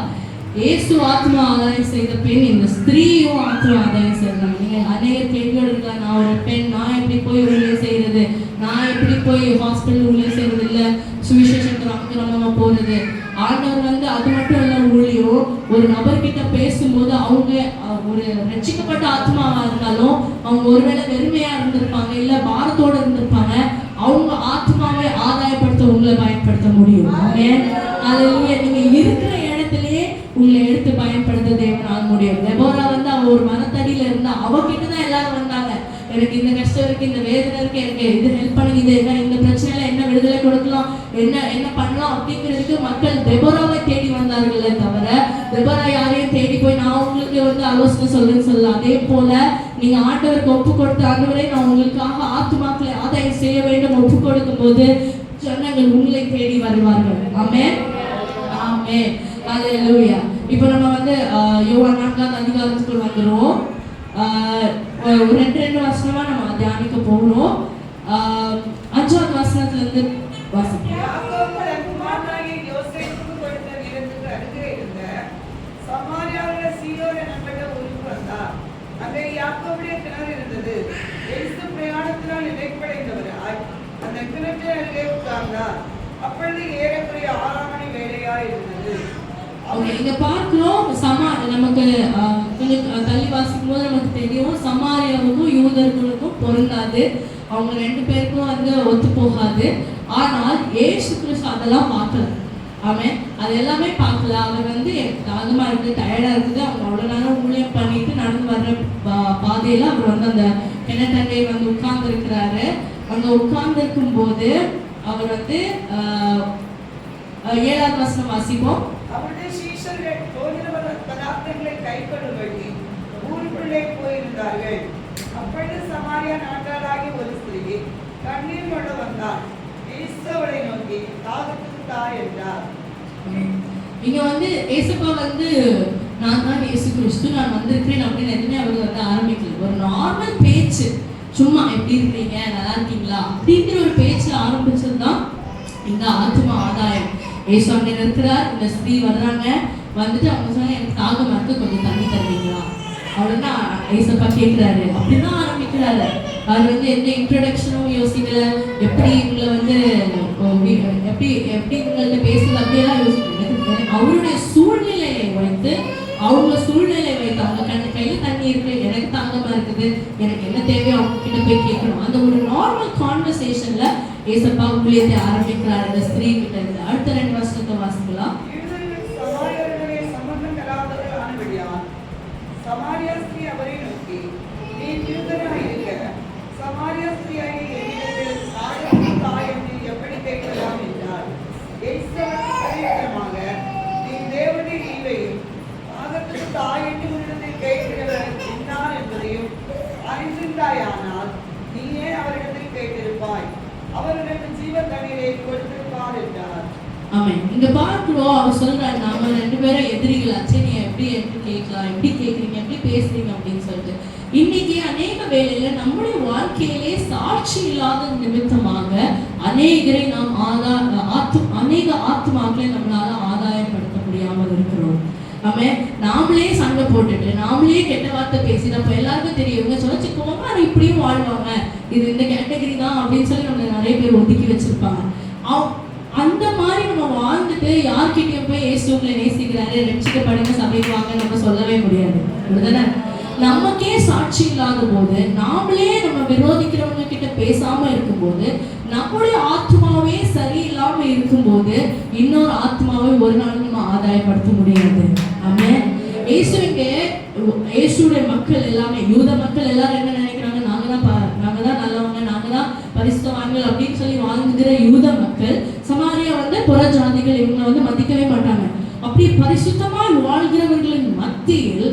இயேசு ஆத்ம ஆதாயம் செய்த பின் இந்த ஸ்திரீயும் ஆத்ம ஆதாயம் செய்கிறாங்க. நீங்க அநேக கேள்விகள் இருக்கலாம். நான் ஒரு பெண், நான் எப்படி போய் ஊழியம் செய்யறது, நான் எப்படி போய் ஹாஸ்பிட்டல் ஊழியம் செய்யறது, இல்ல சுவிசேஷம் கிராமமா போறது. ஆண்டவர் வந்து அது மட்டும் இல்ல, ஊழியம் ஒரு நபர்கிட்ட பேசும்போது அவங்க ஒரு ரட்சிக்கப்பட்ட ஆத்மாவா இருந்தாலும் அவங்க ஒருவேளை வெறுமையா இருந்திருப்பாங்க, இல்ல பாரத்தோட இருந்திருப்பாங்க. அவங்க ஆத்மாவை ஆதாயப்படுத்த உங்களை பயன்படுத்த முடியும். அல்லேலூயா. நீங்க இருக்கிற இடத்திலேயே உங்களை எடுத்து பயன்படுத்த தேவனால் முடியும். தெபோரா வந்து அவ ஒரு மரத்தடியில இருந்தா, அவகிட்ட தான் எல்லாரும் வந்தாங்க. எனக்கு இந்த கஷ்டம் இருக்கு, இந்த வேதனை இருக்கு, எனக்கு இது ஹெல்ப் பண்ணுங்க, இது என்ன, இந்த பிரச்சனையில என்ன விடுதலை கொடுக்கலாம், என்ன பண்ணலாம் அப்படிங்கிறதுக்கு மக்கள் தெபோராவை தேடி வந்தார்களே தவிர தெபோரா யாரையும் தேடி போய் நான் உங்களுக்கு வந்து ஆலோசனை சொல்றேன்னு சொல்லலாம். அதே போல நீங்க ஆண்டவருக்கு ஒப்பு கொடுத்த, ஆண்டவரை நான் உங்களுக்காக ஆத்துமாக்களை ஆதாயம் செய்ய வேண்டும் ஒப்பு கொடுக்கும் போது ஜனங்கள் உங்களை தேடி வருவார்கள். ஆமென், ஆமென், அல்லேலூயா. இப்போ நம்ம வந்து யோவான் 4வது அதிகாரத்துக்குள் வந்துருவோம். ஒரு 2 வசனமா நம்ம தியானிக்க போகிறோம். 5வது வசனத்துல இருந்து வாசிப்போம். யாக்கோபு தன் குமாரனாகிய யோசேப்புக்கு கொடுத்த நிலத்துக்கு அருகே இருந்த சமாரியாவில் சீலோன் எனப்பட்ட ஊருக்கு வந்தார். அங்கே யாக்கோபுடைய கிணறு இருந்தது. இயேசு பிரயாணத்தினால் இடைப்படைந்தவராய் அந்த கிணற்றை அருகே உட்கார்ந்தார். அப்பொழுது ஏறக்குறைய 6 மணி வேளையாய் இருந்தது. இங்க பார்க்கிறோம், நமக்கு கொஞ்சம் தள்ளி வாசிக்கும் போது நமக்கு தெரியும், சமாரியாவுக்கும் யூதர்களுக்கும் பொருந்தாது. அவங்க 2 பேருக்கும் வந்து ஒத்து போகாது. ஆனால் இயேசு கிறிஸ்து அதெல்லாம் பார்க்கல. அவன் அது எல்லாமே பார்க்கல. அவர் வந்து தாகமா இருக்குது, டயர்டா இருக்குது. அவங்க அவ்வளவு நேரம் ஊழியம் பண்ணிட்டு நடந்து வர்ற பாதையில அவர் வந்து அந்த கிணற்றண்டை வந்து உட்கார்ந்து இருக்கிறாரு. அங்க உட்கார்ந்து இருக்கும் போது அவர் வந்து 7வது வசனம் வாசிப்போம். அவருடைய சீஷர்கள் போஜன பதார்த்தங்களை கைக்கொள்ளும்படி ஊருக்குள்ளே போயிருந்தார்கள். அப்பொழுது சமாரியா நாட்டாளாகி ஒரு ஸ்திரீ கண்ணீர் கொண்டு வந்தாள். இயேசு அவளை நோக்கி, தாகத்துக்கு தா என்றார். இங்க வந்து ஏசப்பா வந்து நான் தான் இயேசு கிறிஸ்து, நான் வந்திருக்கிறேன் அப்படின்னு எதுவுமே அவர் வந்து ஆரம்பிக்கல. ஒரு நார்மல் பேச்சு, சும்மா எப்படி இருக்கீங்க, நல்லா இருக்கீங்களா அப்படிங்கிற ஒரு பேச்சு ஆரம்பிச்சதுதான் இந்த ஆத்ம ஆதாயம். ஏசு அங்கே இருக்கிறார், இந்த ஸ்திரீ வர்றாங்க. வந்துட்டு அவங்க சொன்னாங்க, எனக்கு தாகமா இருக்கு, கொஞ்சம் தண்ணி தருவீங்களா அப்படின்னா ஏசப்பா கேட்கிறாரு. அப்படிதான் ஆரம்பிக்கிறாரு. அவர் வந்து எந்த இன்ட்ரோடக்ஷனும் யோசிக்கல. எப்படி இவங்களை வந்து எப்படி இவங்கள்ட்ட பேசுறது அப்படியெல்லாம் யோசிக்கல. அவருடைய சூழ்நிலையை வைத்து, அவங்க சூழ்நிலையை வைத்து, அவங்க கையில தண்ணி இருக்கு, எனக்கு தாகமா இருக்குது, எனக்கு என்ன தேவையோ அவங்க கிட்ட போய் கேட்கணும். அந்த ஒரு நார்மல் கான்வர்சேஷன்ல ஏசப்பா ஊழியத்தை ஆரம்பிக்கிறார் இந்த ஸ்திரீ கிட்ட இருந்து. அடுத்த 2 வசனத்தை வாசிக்கலாம். சமாரியா ஸ்திரீ அவரை நோக்கி, நீ யூதனாய் இருக்க சமாரியா ஸ்திரீயாகிய என்னிடத்தில் தாகத்துக்கு தா என்று எப்படி கேட்கலாம் என்றார். இயேசு அவருக்கு, நீ தேவனுடைய ஈவையும் தாகத்துக்கு தா என்று உன்னிடத்தில் கேட்கிறவர் என்னார் என்பதையும் அறிந்திருந்தாயானால் நீ ஏன் அவரிடத்தில் கேட்டிருப்பாய்? அவர் உனக்கு ஜீவ தண்ணீரை கொடுத்திருப்பார் என்றார். ஆமென். இங்க பார்க்கிறோம், அவர் சொல்றாரு, நாம 2 பேரும் எதிரிகள். அச்சே, நீ எப்படி கேட்கலாம், எப்படி கேட்குறீங்க, எப்படி பேசுறீங்க அப்படின்னு சொல்லிட்டு. இன்னைக்கு அநேக வேளையில நம்முடைய வாழ்க்கையிலே சாட்சி இல்லாத நிமித்தமாக அநேகரை நாம் அநேக ஆத்மாக்களை நம்மளால ஆதாயப்படுத்த முடியாமல் இருக்கிறோம். நாமளே சண்டை போட்டுட்டு, நாமளே கெட்ட வார்த்தை பேசி, நம்ம எல்லாருக்கும் தெரியும் இவங்க சொல்லிச்சு போவாங்க, இப்படியும் வாழ்வாங்க, இது இந்த கேட்டகரி தான் அப்படின்னு சொல்லி நம்ம நிறைய பேர் ஒதுக்கி வச்சிருப்பாங்க. அந்த மாதிரி நம்ம வாழ்ந்துட்டு யார்கிட்டயும் போய் இயேசுவை நேசிக்கிறாரு, ரட்சிக்கப்படுங்க, சபைக்கு வாங்க நம்ம சொல்லவே முடியாது. அப்படிதானே? நமக்கே சாட்சி இல்லாத போது, நாமளே நம்ம விரோதிக்கிறவங்க கிட்ட பேசாம இருக்கும்போது, நம்முடைய ஆத்மாவே சரியில்லாம இருக்கும்போது இன்னொரு ஆத்மாவை ஒரு நாள் நம்ம ஆதாயப்படுத்த முடியாது. ஆமென். இயேசுடைய மக்கள் எல்லாமே, யூத மக்கள் எல்லாரும் என்ன நினைக்கிறாங்க, நாங்க தான் நல்லவங்க, நாங்க தான் பரிசுத்தவான்கள் அப்படின்னு சொல்லி வாழ்ந்துகிற யூத மக்கள், சமாரியா வந்து புற ஜாதிகள், இவங்க வந்து மதிக்கவே மாட்டாங்க. அப்படி பரிசுத்தமாய் வாழ்கிறவர்களின் மத்தியில்,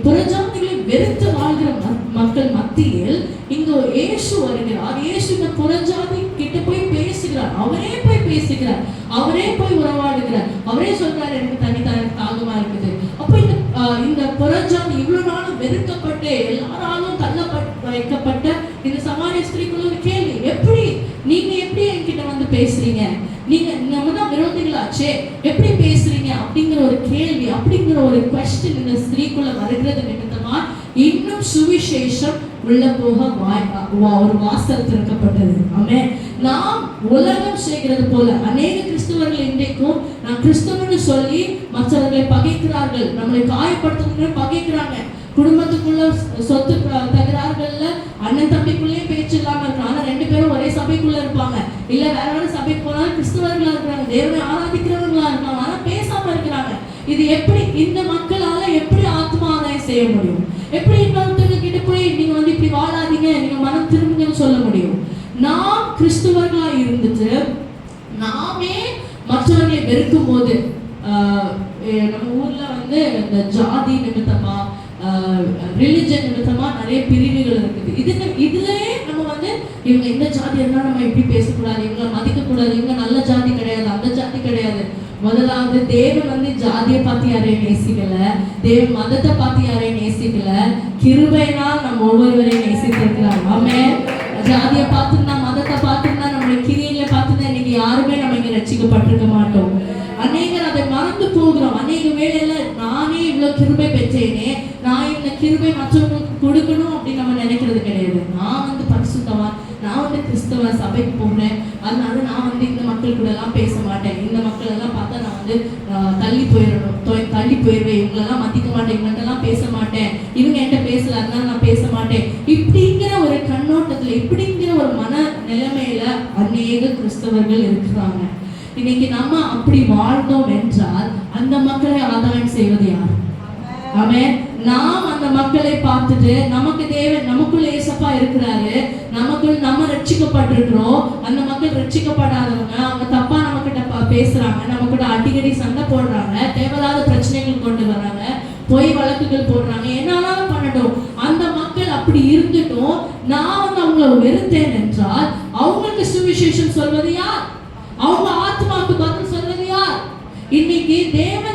புறஜாதிகளை வெறுத்து வாழ்கிற மக்கள் மத்தியில் இங்கு இயேசு வருகிறார். இயேசு இந்த புறஜாதி கிட்ட போய் பேசுகிறார். அவரே போய் பேசுகிறார், அவரே போய் உறவாடுகிறார். அவரே சொல்றாரு, எனக்கு தனி தாகமா இருக்குது. அப்ப இந்த புறஜாதி இவ்வளவு நாள் வெறுக்கப்பட்ட வைக்கப்பட்டு எல்லாராலும் வைக்கப்பட்ட இந்த சமாரிய ஸ்திரீக்குள்ள ஒரு கேள்வி, நீங்க எப்படி என்கிட்ட வந்து பேசுறீங்க, நீங்க நம்ம தான் விரோதிகளாச்சே, எப்படி பேசுறீங்க அப்படிங்கிற ஒரு கேள்வி, அப்படிங்கிற ஒரு குவெஸ்டின் இந்த ஸ்திரீக்குள்ள வருகிறது நிமித்தமா இன்னும் சுவிசேஷம் உள்ள போக ஒரு வாசல் திறக்கப்பட்டது. ஆமென். நாம் உலகம் செய்கிறது போல அநேக கிறிஸ்தவர்கள் இன்றைக்கும் நான் கிறிஸ்தவன்னு சொல்லி மற்றவர்களை பகைக்கிறார்கள், நம்மளை காயப்படுத்துகிற பகைக்கிறாங்க. குடும்பத்துக்குள்ள சொத்து தகராறுகள்ல அண்ணன் தம்பிக்குள்ளேயே பேச்சு இல்லாம இருக்காங்க. ஆனா 2 பேரும் ஒரே சபைக்குள்ள இருப்பாங்க, இல்ல வேற வேற சபைக்கு போனாலும் கிறிஸ்தவர்களா இருக்கிறாங்க, தேவனை ஆராதிக்கிறவர்களா இருக்காங்க, ஆனா பேசாம இருக்கிறாங்க. இது எப்படி இந்த மக்களால எப்படி ஆத்மா ஆதாயம் செய்ய முடியும்? எப்படி இன்னொருத்தவங்க கிட்ட போய் நீங்க வந்து இப்படி வாழாதீங்க, நீங்க மனம் திரும்புங்கன்னு சொல்ல முடியும்? நாம் கிறிஸ்துவர்களா இருந்துட்டு நாமே மற்றவர்களை வெறுக்கும் போது, நம்ம ஊர்ல வந்து இந்த ஜாதி நிமித்தமா ரிலிஜன் நிமித்தமா நிறைய பிரிவுகள் இருக்குது. இதுலயே நம்ம வந்து இவங்க இந்த ஜாதி இருந்தா நம்ம எப்படி பேசக்கூடாது, இவங்க மதிக்க கூடாது, இவங்க நல்ல ஜாதி கிடையாது, அந்த ஜாதி கிடையாது. முதலாவது தேவன் வந்து ஜாதியை பார்த்து யாரையும் நேசிக்கல, தேவன் மதத்தை பார்த்து யாரையும் நேசிக்கல, கிருபையினால் நம்ம ஒவ்வொருவரையும் நேசித்திருக்கிறார். ஆமென். ஜாதியை பார்த்துருந்தா மதத்தை பார்த்துருந்தா நம்மளுடைய கிரியைகளை பார்த்துருந்தா இன்னைக்கு யாருமே நம்ம இங்க ரட்சிக்கப்பட்டிருக்க மாட்டோம். அநேகர் அதை மறந்து போகிறோம். அநேக வேளையில நானே இவ்வளவு கிருபை பெற்றேனே, நான் இந்த கிருபை மற்றவங்களுக்கு கொடுக்கணும் அப்படின்னு நம்ம நினைக்கிறது கிடையாது. நான் வந்து பரிசுத்தவான், நான் வந்து கிறிஸ்தவ சபைக்கு போனேன், அதனால நான் வந்து இந்த மக்கள் கூட எல்லாம் பேச மாட்டேன், இந்த மக்கள் எல்லாம் பார்த்தா நான் வந்து தள்ளி போயிடுவேன், இவங்களெல்லாம் மதிக்க மாட்டேன், இவங்கள்ட்டெல்லாம் பேச மாட்டேன், இவங்க என்கிட்ட பேசல அதனால நான் பேச மாட்டேன், இப்படிங்கிற ஒரு கண்ணோட்டத்துல இப்படிங்கிற ஒரு மன நிலைமையில அநேக கிறிஸ்தவர்கள் இருக்கிறாங்க. இன்னைக்கு நம்ம அப்படி வாழ்ந்தோம் என்றால் அந்த மக்களை ஆதாயம் செய்வது யார்? ஆமென். நாம் அந்த மக்களை பார்த்துட்டு நமக்கு தேவன் நமக்குள்ள ஏசப்பா இருக்கிறாரு, நம்ம ரட்சிக்கப்பட்டிருக்கிறோம், அந்த மக்கள் ரட்சிக்கப்படாதவங்க, அவங்க தப்பா நம்ம கிட்ட பேசுறாங்க, நம்ம கூட அடிக்கடி சண்டை போடுறாங்க, தேவையில்லாத பிரச்சனைகள் கொண்டு வராங்க, பொய் வழக்குகள் போடுறாங்க, என்னாலும் பண்ணட்டும். அந்த மக்கள் அப்படி இருந்துட்டும் நான் வந்து அவங்களை வெறுத்தேன் என்றால் அவங்களுக்கு சுவிசேஷம் சொல்வது யார்? அவங்க ஆத்மாவுக்கு பதில் சொல்வது யார்? இன்னைக்கு தேவன்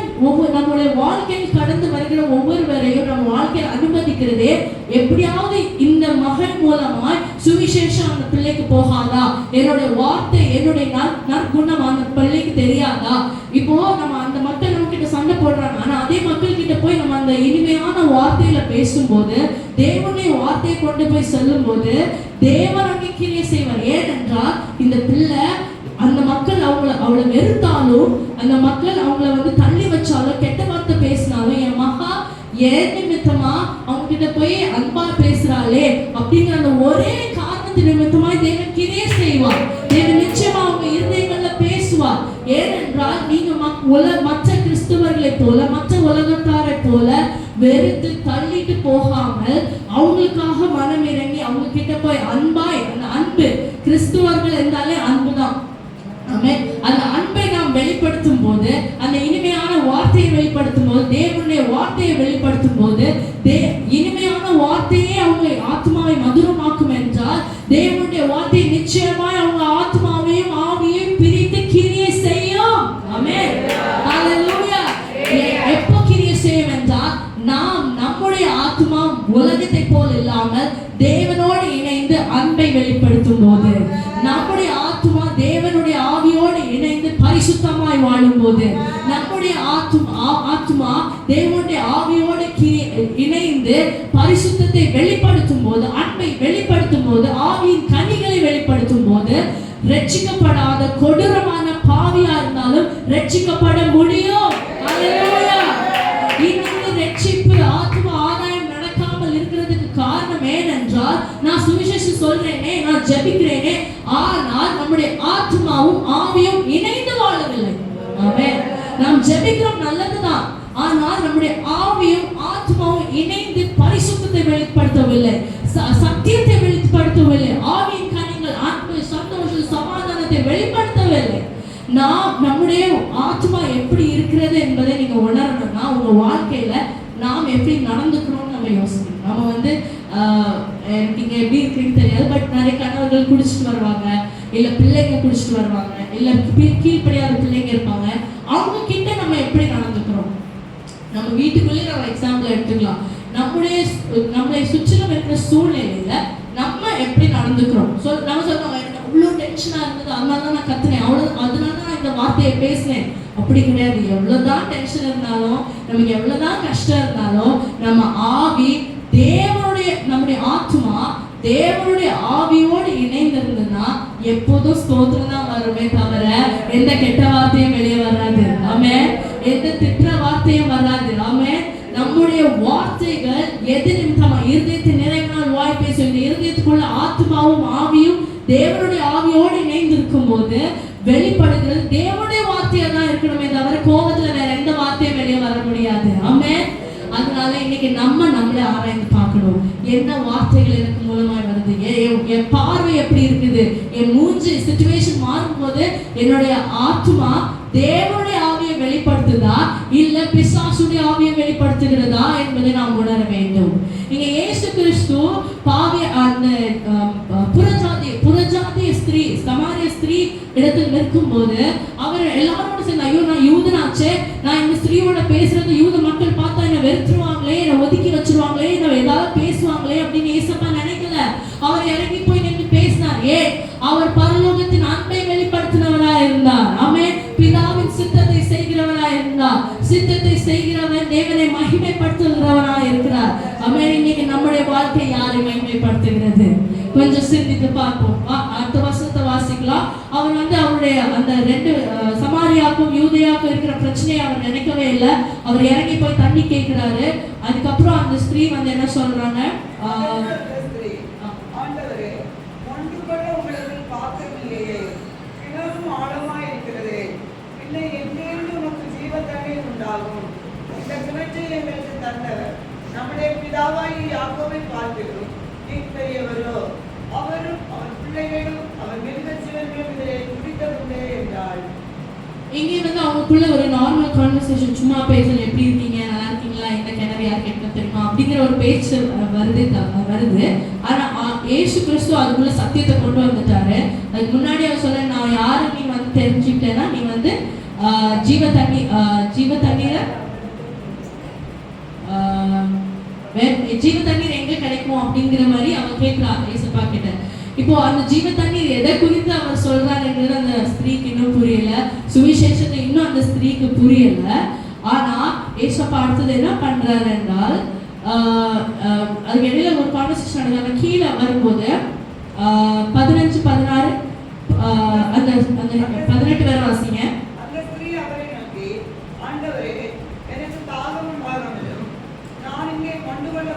நம்முடைய வாழ்க்கையில் கடந்து வருகிற ஒவ்வொருவரையும் நம்ம வாழ்க்கையில் அனுமதிக்கிறதே எப்படியாவது இந்த மகன் மூலமாய் சுவிசேஷம் அந்த பிள்ளைக்கு போகாதா, என்னுடைய வார்த்தை என்னுடைய நற்குணம் அந்த பிள்ளைக்கு தெரியாதா? இப்போ நம்ம அந்த மக்கள் நம்ம கிட்ட சண்டை போடுறாங்க, ஆனா அதே மக்கள் கிட்ட போய் நம்ம அந்த இனிமையான வார்த்தையில பேசும்போது, தேவனுடைய வார்த்தையை கொண்டு போய் சொல்லும் போது தேவன் அங்கே கிரியை செய்வார். ஏனென்றால் இந்த பிள்ளை அந்த மக்கள் அவளை வெறுத்தாலும், அந்த மக்கள் அவங்கள வந்து தள்ளி வச்சாலும், கெட்ட வார்த்தை பேசினாலும், என் மகா ஏன் நிமித்தமா அவங்க கிட்ட போய் அன்பா பேசுறாளே அப்படிங்கிற அந்த ஒரே காரணத்தின் நிமித்தமாய் தேவன் கிரியை செய்வார். தேவன் நிச்சயமா அவங்க இருதயங்கள்ல பேசுவார். ஏனென்றால் நீங்க மற்ற கிறிஸ்தவர்களை போல மற்ற உலகத்தாரை போல வெறுத்து தள்ளிட்டு போகாமல் அவங்களுக்காக மனம் இறங்கி அவங்க கிட்ட போய் அன்பாய், அந்த அன்பு கிறிஸ்துவர்கள் இருந்தாலே அன்புதான். அந்த அன்பை நாம் வெளிப்படுத்தும் போது, அந்த இனிமையான வார்த்தையை வெளிப்படுத்தும் போது, தேவனுடைய வார்த்தையை வெளிப்படுத்தும் போது, இனிமையான வார்த்தையே அவங்க ஆத்மாவை மதுரமாக்கும் என்றால் தேவனுடைய வார்த்தை நிச்சயமாய் அவங்க ஆத்மாவையும் ஆவியையும் பிரித்து கிரியை செய்யும். ஆமென். ஹல்லேலூயா. எப்போ கிரியை செய்யும் என்றால் நாம் நம்முடைய ஆத்மா உலகத்தை போல் இல்லாமல் தேவனோடு இணைந்து அன்பை வெளிப்படுத்தும் போது, நம்முடைய ஆத்மா தேவனுடைய ஆவியோடு இணைந்து பரிசுத்தமாய் வாழும் போது, நம்முடைய ஆத்மா தேவனுடைய ஆவியோடு இணைந்து பரிசுத்தத்தை வெளிப்படுத்தும் போது, அன்பை வெளிப்படுத்தும் போது, ஆவியின் கனிகளை வெளிப்படுத்தும் போது, ரட்சிக்கப்படாத கொடூரமான பாவியா இருந்தாலும் ரட்சிக்கப்பட முடியும். ஹல்லேலூயா. இந்த ரட்சிப்பு ஆத்மா ஆதாயம் நடக்காமல் இருக்கிறதுக்கு காரணம் ஏனென்றால், நான் சுவிசேஷம் சொல்றேனே, நான் ஜெபிக்கிறேனே, ஆனால் நம்முடைய ஆத்மாவும் ஆவியும் இணைந்து வாழவில்லை. ஆமென். நாம் ஜெபிக்கிறோம் நல்லதுதான், ஆனால் நம்முடைய ஆவியும் ஆத்மாவும் இணைந்து பரிசுத்தத்தை வெளிப்படுத்தவில்லை, சத்தியத்தை வெளிப்படுத்தவில்லை, ஆவியின் கனிகள் அன்பு, சந்தோஷம், சமாதானத்தை வெளிப்படுத்தவில்லை. நம்முடைய ஆத்மா எப்படி இருக்கிறது என்பதை நீங்க உணரணும்னா உங்க வாழ்க்கையில நாம் எப்படி நடந்துக்கிறோம்னு நம்ம யோசிக்கணும். நம்ம வந்து நீங்க எப்படி இருக்குன்னு தெரியாது, பட் நிறைய கணவர்கள் குடிச்சிட்டு வருவாங்க, இல்ல பிள்ளைங்க குடிச்சிட்டு வருவாங்க, இல்ல கீழ்ப்படியாத பிள்ளைங்க இருப்பாங்க. அவங்க கிட்ட நம்ம எப்படி நடந்துக்கிறோம்? நம்ம வீட்டுக்குள்ளேயே நம்ம எக்ஸாம்பிள் எடுத்துக்கலாம். நம்ம நம்மளை சுற்றிலும் இருக்கிற சூழ்நிலையில நம்ம எப்படி நடந்துக்கிறோம். நம்ம சொல்றோம் எனக்கு அவ்வளோ டென்ஷனா இருந்தது, அதனால தான் நான் கத்துனேன், அதனால தான் நான் இந்த வார்த்தையை பேசினேன். அப்படி கிடையாது. எவ்வளவுதான் டென்ஷன் இருந்தாலும், நமக்கு எவ்வளவுதான் கஷ்டம் இருந்தாலும், நம்ம ஆவி நம்முடைய ஆத்மா தேவனுடைய ஆவியோடு இணைந்திருந்ததுன்னா எப்போதும் ஸ்தோத்திரம் தான் வருமே தவிர எந்த கெட்ட வார்த்தையும் வெளியே வராது. ஆமென். எந்த திட்ட வார்த்தையும் வராது. ஆமென். நம்முடைய வார்த்தைகள் எது நிமித்தமா இருதயத்தை நிறைவினால் வாய் பேசும். இந்த இருதயத்துக்குள்ள ஆத்மாவும் ஆவியும் தேவனுடைய ஆவியோடு இணைந்திருக்கும் போது வெளிப்படுகிறது தேவனுடைய வார்த்தையா தான் இருக்கணுமே தவிர கோபத்துல வேற எந்த வார்த்தையும் வெளியே வர முடியாது. ஆமென். அதனால இன்னைக்கு நம்மளை ஆராய்ந்து பார்க்கணும். என்ன வார்த்தைகள் எனக்கு மூலமாய் வருது, என் பார்வை எப்படி இருக்குது, என் மூஞ்சி சிச்சுவேஷன் மாறும்போது என்னுடைய ஆத்மா தேவனுடைய ஆவியை வெளிப்படுத்துதா இல்ல பிசாசுடைய ஆவியை வெளிப்படுத்துகிறதா என்பதை நாம் உணர வேண்டும். இங்க இயேசு கிறிஸ்து அந்த புறஜாதிய ஸ்திரீ சமாரிய ஸ்திரீ இடத்தில் நிற்கும் போது அவர் எல்லாரோட சேர்ந்து ஐயோ நான் யூதனாச்சே, நான் இந்த ஸ்திரீயோட பேசுறது யூத மக்கள் பார்த்தா என்ன வெறுத்துருவாங்களே, என்ன ஒதுக்கி வச்சிருவாங்களே, என்ன ஏதாவது பேசுவாங்களே அப்படின்னு ஏசப்பா நினைக்கல. அவர் இறங்கி போய் நின்று பேசினார். அவர் பரலோகத்தின் அன்பை வெளிப்படுத்தினவரா இருந்தார். ஆமென். பிதாவின் சித்தத்தை செய்கிறவரா இருந்தார். சித்தத்தை செய்கிறவன் தேவனை மகிமைப்படுத்துகிறவரா இருக்கிறார். ஆமென். இன்னைக்கு நம்முடைய வாழ்க்கை யாரை மகிமைப்படுத்துகிறது கொஞ்சம் சிந்தித்து பார்ப்போம். அடுத்த வசனத்தை வாசிக்கலாம். அவர் அவருடைய அந்த ரெண்டு சமாரியாக்கும் யூதேயாக்கும் இருக்கிற பிரச்சனையை அவர் நினைக்கவே இல்லை. அவர் இறங்கி போய் தண்ணி கேட்கிறாரு. அதுக்கப்புறம் அந்த ஸ்திரீ என்ன சொல்றாங்க, நம்முடைய பிதாவாகி யாக்கோபை பார்க்கிறோம், நீ பெரியவரோ, அவரும் அவர் பிள்ளைகளும் அவர் மிருக ஜீவன்களும் இதிலே குடித்ததுண்டே என்றாள். இங்கே அவங்களுக்குள்ள ஒரு நார்மல் கான்வர்சேஷன், சும்மா பேசல, எப்படி இருக்கீங்க, நல்லா இருக்கீங்களா, இந்த கிணறு யார் கேட்க தெரியுமா அப்படிங்கிற ஒரு பேச்சு வருது. ஆனா ஏசு கிறிஸ்து அதுக்குள்ள சத்தியத்தை கொண்டு வந்துட்டாரு. அதுக்கு முன்னாடி அவர் சொல்ல, நான் யாரு நீ தெரிஞ்சுக்கிட்டேன்னா நீ ஜீவ தண்ணீரை ஜீவ தண்ணீர் எங்க கிடைக்கும் அப்படிங்கிற மாதிரி அவர் கேட்கிறார் ஏசப்பா கிட்ட. இப்போ அந்த ஜீவ தண்ணீர் எதை குறித்து அவர் சொல்றாருங்கிறது அந்த ஸ்திரீக்கு இன்னும் புரியல. சுவிசேஷத்தை இன்னும் அந்த ஸ்திரீக்கு புரியல. ஆனா ஏசப்பா அடுத்தது என்ன பண்றாரு என்றால், அதுக்கு இடையில ஒரு கான்வர்சேஷன் நடந்தாங்க. கீழே வரும்போது 15, 16 அந்த 18 வரை வாசிங்க.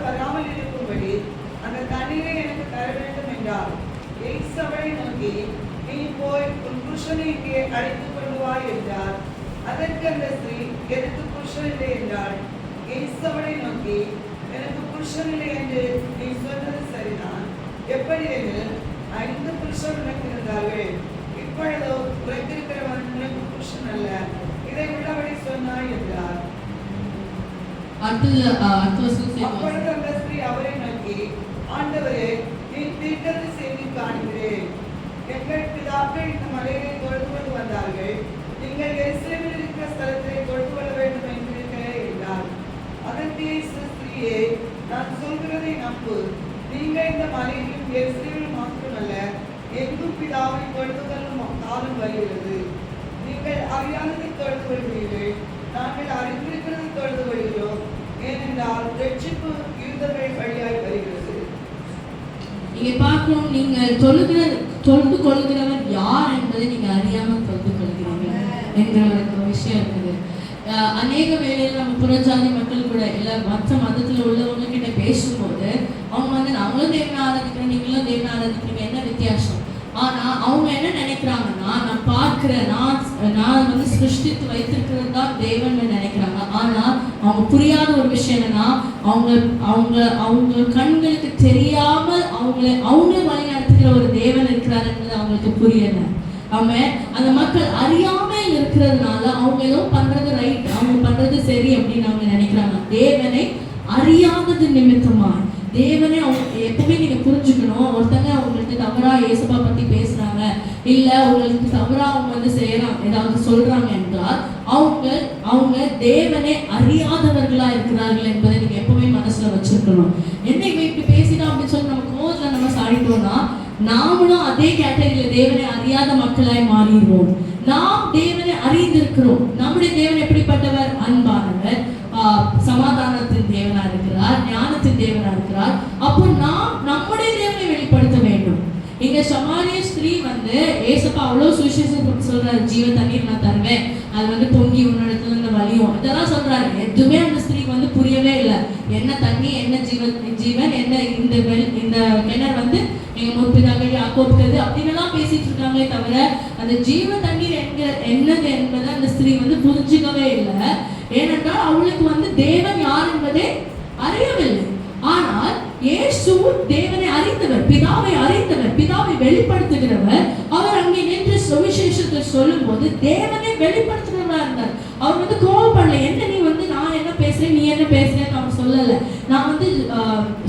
வராமல் இருக்கும்படி அந்த தண்ணீரை எனக்கு தர வேண்டும் என்றார். இயேசு அவளை நோக்கி, நீ போய் உன் புருஷனை இங்கே அழைத்துக் கொண்டு வா என்றார். அதற்கு அந்த ஸ்திரீ, எனக்கு புருஷன் இல்லை என்றாள். இயேசு அவளை நோக்கி, எனக்கு புருஷன் இல்லை என்று நீ சொன்னது சரிதான். எப்படி எனில் 5 புருஷன் உனக்கு இருந்தார்கள், இப்பொழுதோ உரைத்திருக்கிறவன் உனக்கு புருஷன் அல்ல, இதை உள்ளபடி சொன்னாய் என்றார். அப்பொழுது அந்த ஸ்திரீ அவரை நோக்கி, ஆண்டவரே, நீ தீர்க்கதரிசி செய்தி காண்கிறேன். எங்கள் பிதாக்கள் இந்த மலையை தொழுது கொண்டு வந்தார்கள், நீங்கள் எருசலேமில் இருக்கிற ஸ்தலத்தை தொழுது கொள்ள வேண்டும் என்கிறீர்களே என்றார். அதற்கு இயேசு, ஸ்திரீயே, நான் சொல்கிறதை நம்பு. நீங்கள் இந்த மலையிலும் எருசலேமிலும் மட்டுமல்ல, எங்கும் பிதாவை தொழுது கொள்ளும் காலம் வருகிறது. நீங்கள் அறியாததை தொழுது கொள்வீர்கள், நாங்கள் அறிந்திருக்கிறது தொழுது கொள்கிறோம், ஏனென்றால் ரட்சிப்பு யூதர்கள் வழியாய் வருகிறது. இங்க பார்க்கிறோம், நீங்கள் தொழுது கொள்கிறவர் யார் என்பதை நீங்க அறியாமல் தொழுது கொள்கிறீங்க என்ற ஒரு விஷயம் இருக்குது. அநேக வேளையில் நம்ம புறஜாதி மக்கள் கூட இல்லை மற்ற மதத்துல உள்ளவங்க கிட்ட பேசும்போது அவங்க நாங்களும் தேவனை ஆராதிக்கிறோம், நீங்களும் தேவனை ஆராதிக்கிறீங்க, என்ன வித்தியாசம்? ஆனா அவங்க என்ன நினைக்கிறாங்கன்னா, நான் பார்க்கிறேன், நான் சிருஷ்டித்து வைத்திருக்கிறது தான் தேவன் நினைக்கிறாங்க. ஆனா அவங்க புரியாத ஒரு விஷயம் என்னன்னா, அவங்க கண்களுக்கு தெரியாமல் அவங்கள வழி நடத்துகிற ஒரு தேவன் இருக்கிறார் என்பது அவங்களுக்கு புரியல. அந்த மக்கள் அறியாம இருக்கிறதுனால அவங்க ஏதோ பண்றது ரைட், அவங்க பண்றது சரி அப்படின்னு அவங்க நினைக்கிறாங்க. தேவனை அறியாதது நிமித்தமா தேவனே அவங்க எப்பவுமே நீங்க புரிஞ்சுக்கணும். ஒருத்தங்க அவங்களுக்கு தவறா இயேசுப்பா பத்தி பேசுறாங்க, இல்ல உங்களுக்கு தவறா அவங்க செய்யறாங்க, ஏதாவது சொல்றாங்க என்றால் அவங்க தேவனை அறியாதவர்களா இருக்கிறார்கள் என்பதை நீங்க எப்பவுமே மனசுல வச்சு வச்சிருக்கணும். என்ன இவன் இப்படி பேசிட்டா அப்படின்னு சொல்லி நம்ம கோவத்துல நம்ம சாடிட்டோம்னா நாமளும் அதே கேட்டகரியில தேவனை அறியாத மக்களாய் மாறிடுவோம். நாம் தேவனை அறிந்திருக்கிறோம். நம்முடைய தேவன் எப்படிப்பட்டவர்? அன்பானவர், சமாதானத்தின் தேவனா இருக்கிறார், ஞானத்தின் தேவனா இருக்கிறார். அப்போ நாம் நம்முடைய தேவனை வெளிப்படுத்த வேண்டும். இங்க சமாரிய ஸ்திரீ வந்து ஏசப்பா அவ்வளவு சுவிசேஷம் சொல்றாரு, ஜீவ தண்ணீர் நான் தருவேன், அது வந்து பொங்கி உன்னிடத்துல இருந்து வலியும், இதெல்லாம் சொல்றாரு. எதுவுமே அந்த ஸ்திரீக்கு வந்து புரியவே இல்லை. என்ன தண்ணி, என்ன ஜீவன், என்ன இந்த கிணறு வந்து எங்க முற்பிதாக்கள் யாக்கோபுக்கு அப்படின்னு எல்லாம் பேசிட்டு இருக்காங்களே தவிர அந்த ஜீவ தண்ணீர் என்னது என்பதை அந்த ஸ்திரீ வந்து புரிஞ்சுக்கவே இல்லை. ஏனென்றால் அவளுக்கு வந்து தேவன் யார் என்பதே அறியவில்லை. ஆனால் இயேசு தேவனை அறிந்தவர், பிதாவை அறிந்தவர், பிதாவை வெளிப்படுத்துகிறவர். அவர் அங்கே நின்று சுவிசேஷத்தை சொல்லும் போது தேவனை வெளிப்படுத்துகிறவரா இருந்தார். அவர் வந்து கோவப்படல. என்ன நீ வந்து நான் என்ன பேசுறேன், நீ என்ன பேசுறேன்னு அவர் சொல்லல. நான் வந்து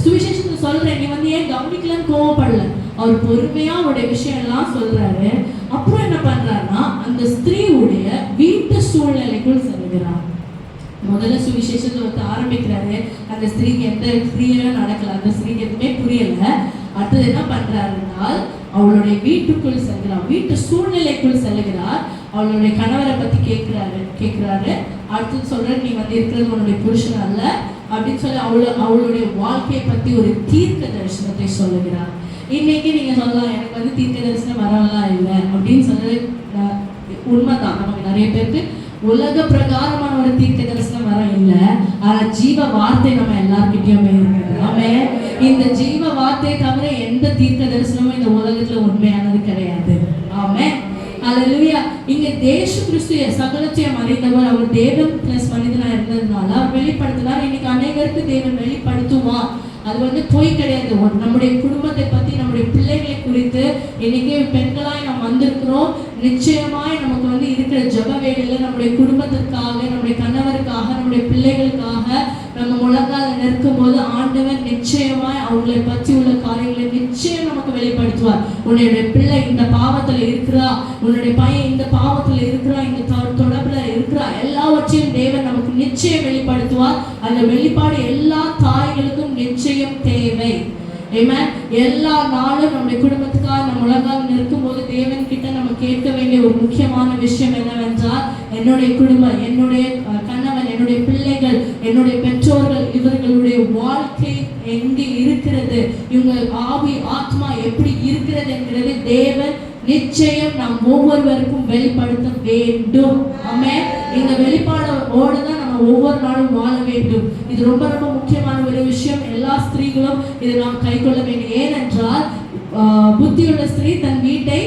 சுவிசேஷத்தை சொல்றேன், நீ வந்து ஏன் கவனிக்கலன்னு கோவப்படல. அவர் பொறுமையா அவருடைய விஷயம் எல்லாம் சொல்றாரு. அப்புறம் என்ன பண்றாருன்னா அந்த ஸ்திரீவுடைய வீட்டு சூழ்நிலைக்குள் செல்கிறார். முதல்ல சுவிசேஷத்தை வந்து ஆரம்பிக்கிறாரு. அந்த ஸ்திரீக்கு எந்த கிரியையும் நடக்கல, அந்த ஸ்திரீக்கு எதுவுமே புரியல. அடுத்தது என்ன பண்றாருன்னா அவளுடைய வீட்டுக்குள் செல்கிறார், வீட்டு சூழ்நிலைக்குள் செல்கிறார். அவளுடைய கணவரை பத்தி கேட்கிறாரு. அடுத்தது சொல்ற நீ வந்து இருக்கிறது உன்னுடைய புருஷன் அல்ல அப்படின்னு சொல்லி அவளுடைய வாழ்க்கையை பத்தி ஒரு தீர்க்க தரிசனத்தை சொல்லுகிறார். இன்னைக்கு நீங்க சொல்லலாம் எனக்கு வந்து தீர்க்க தரிசனம் வரலாம் இல்லை அப்படின்னு சொல்றது உண்மைதான். நமக்கு நிறைய பேருக்கு உலக பிரகாரமான ஒரு தீர்க்க தரிசனம் வர இல்லை. ஆனா ஜீவ வார்த்தை நம்ம எல்லார்கிட்டயுமே இருக்குது. ஆமே, இந்த ஜீவ வார்த்தை தவிர எந்த தீர்க்க தரிசனமும் இந்த உலகத்துல உண்மையானது கிடையாது. ஆமே, அல்லேலூயா. இங்க தேசு கிறிஸ்து சகலத்தையும் அறிந்தவர். அவர் தேவன் பிளஸ் மனிதனா இருந்ததுனால அவர் வெளிப்படுத்தினார். இன்னைக்கு அநேகருக்கு தேவன் வெளிப்படுத்துவார். அது வந்து பொய் கிடையாது. நம்முடைய குடும்பத்தை பத்தி, நம்முடைய பிள்ளைகளை குறித்து இன்னைக்கு பெண்களாய் நாம் வந்திருக்கிறோம். நிச்சயமாய் நமக்கு வந்து இருக்கிற ஜப வேலையில நம்முடைய குடும்பத்திற்காக, நம்முடைய கணவருக்காக, நம்முடைய பிள்ளைகளுக்காக நம்ம முழங்கால நிற்கும் போது ஆண்டவர் நிச்சயமாய் அவங்களை பற்றி உள்ள காரியங்களை நிச்சயம் நமக்கு வெளிப்படுத்துவார். உன்னுடைய பிள்ளை இந்த பாவத்துல இருக்கிறா, உன்னுடைய பையன் இந்த பாவத்துல இருக்கிறா, இந்த தொடர்புல இருக்கிறா, எல்லாவற்றையும் தேவன் நமக்கு நிச்சயம் வெளிப்படுத்துவார். அந்த வெளிப்பாடு எல்லா தாய்களுக்கும் நிச்சயம் தேவை. ஆமென். எல்லா நாளும் நம்முடைய குடும்பத்துக்காக நம்ம முழங்கால் நிற்கும் போது தேவன் கிட்ட நம்ம கேட்க வேண்டிய ஒரு முக்கியமான விஷயம் என்னவென்றால், என்னுடைய குடும்பம், என்னுடைய கணவன், என்னுடைய பிள்ளைகள், என்னுடைய பெற்றோர்கள், இவர்களுடைய வாழ்க்கை எங்கே இருக்கிறது, இவங்க ஆவி ஆத்மா எப்படி இருக்கிறது என்கிறது தேவன் நிச்சயம் நாம் ஒவ்வொருவருக்கும் வெளிப்படுத்த வேண்டும். ஆமென். இந்த வெளிப்பாடோட தான் நம்ம ஒவ்வொரு நாளும் வாழ வேண்டும். இது ரொம்ப ரொம்ப முக்கியமான ஒரு விஷயம். எல்லா ஸ்திரீகளும் இதை நாம் கை கொள்ள வேண்டும். ஏனென்றால் புத்தியுள்ள ஸ்திரீ தன் வீட்டை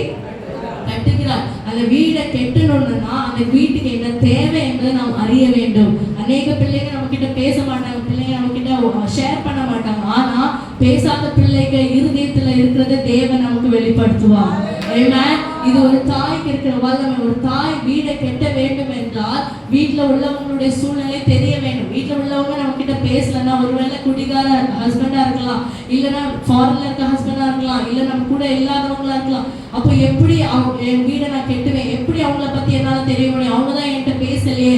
கட்டுகிறார். அந்த வீடை கட்டணும்னா அந்த வீட்டுக்கு என்ன தேவை என்பதை நாம் அறிய வேண்டும். அநேக பிள்ளைங்க நம்ம கிட்ட பேச மாட்டாங்க, பிள்ளைங்க நம்ம கிட்ட ஷேர் பண்ண மாட்டாங்க. ஆனா பேசாத பிள்ளைகள் இருதயத்துல இருக்கிறத தேவன் நமக்கு வெளிப்படுத்துவார். ஆமென். இது ஒரு தாய்க்கு இருக்கிற வல்லமை. ஒரு தாய் வீடை கட்ட வேண்டும் என்றால் வீட்டுல உள்ளவங்களுடைய சூழ்நிலை தெரிய வேண்டும். வீட்டுல உள்ளவங்க நம்ம கிட்ட பேசலன்னா, ஒருவேளை குடிகார ஹஸ்பண்டா இருக்கலாம், இல்லைன்னா ஃபாரின்ல இருக்க ஹஸ்பண்டா இருக்கலாம், இல்ல நம்ம கூட இல்லாதவங்களா இருக்கலாம். அப்போ எப்படி என் வீடை நான் கெட்டுவேன், எப்படி அவங்கள பத்தி என்னால தெரிய முடியும்? அவங்கதான் என்கிட்ட பேசலையே.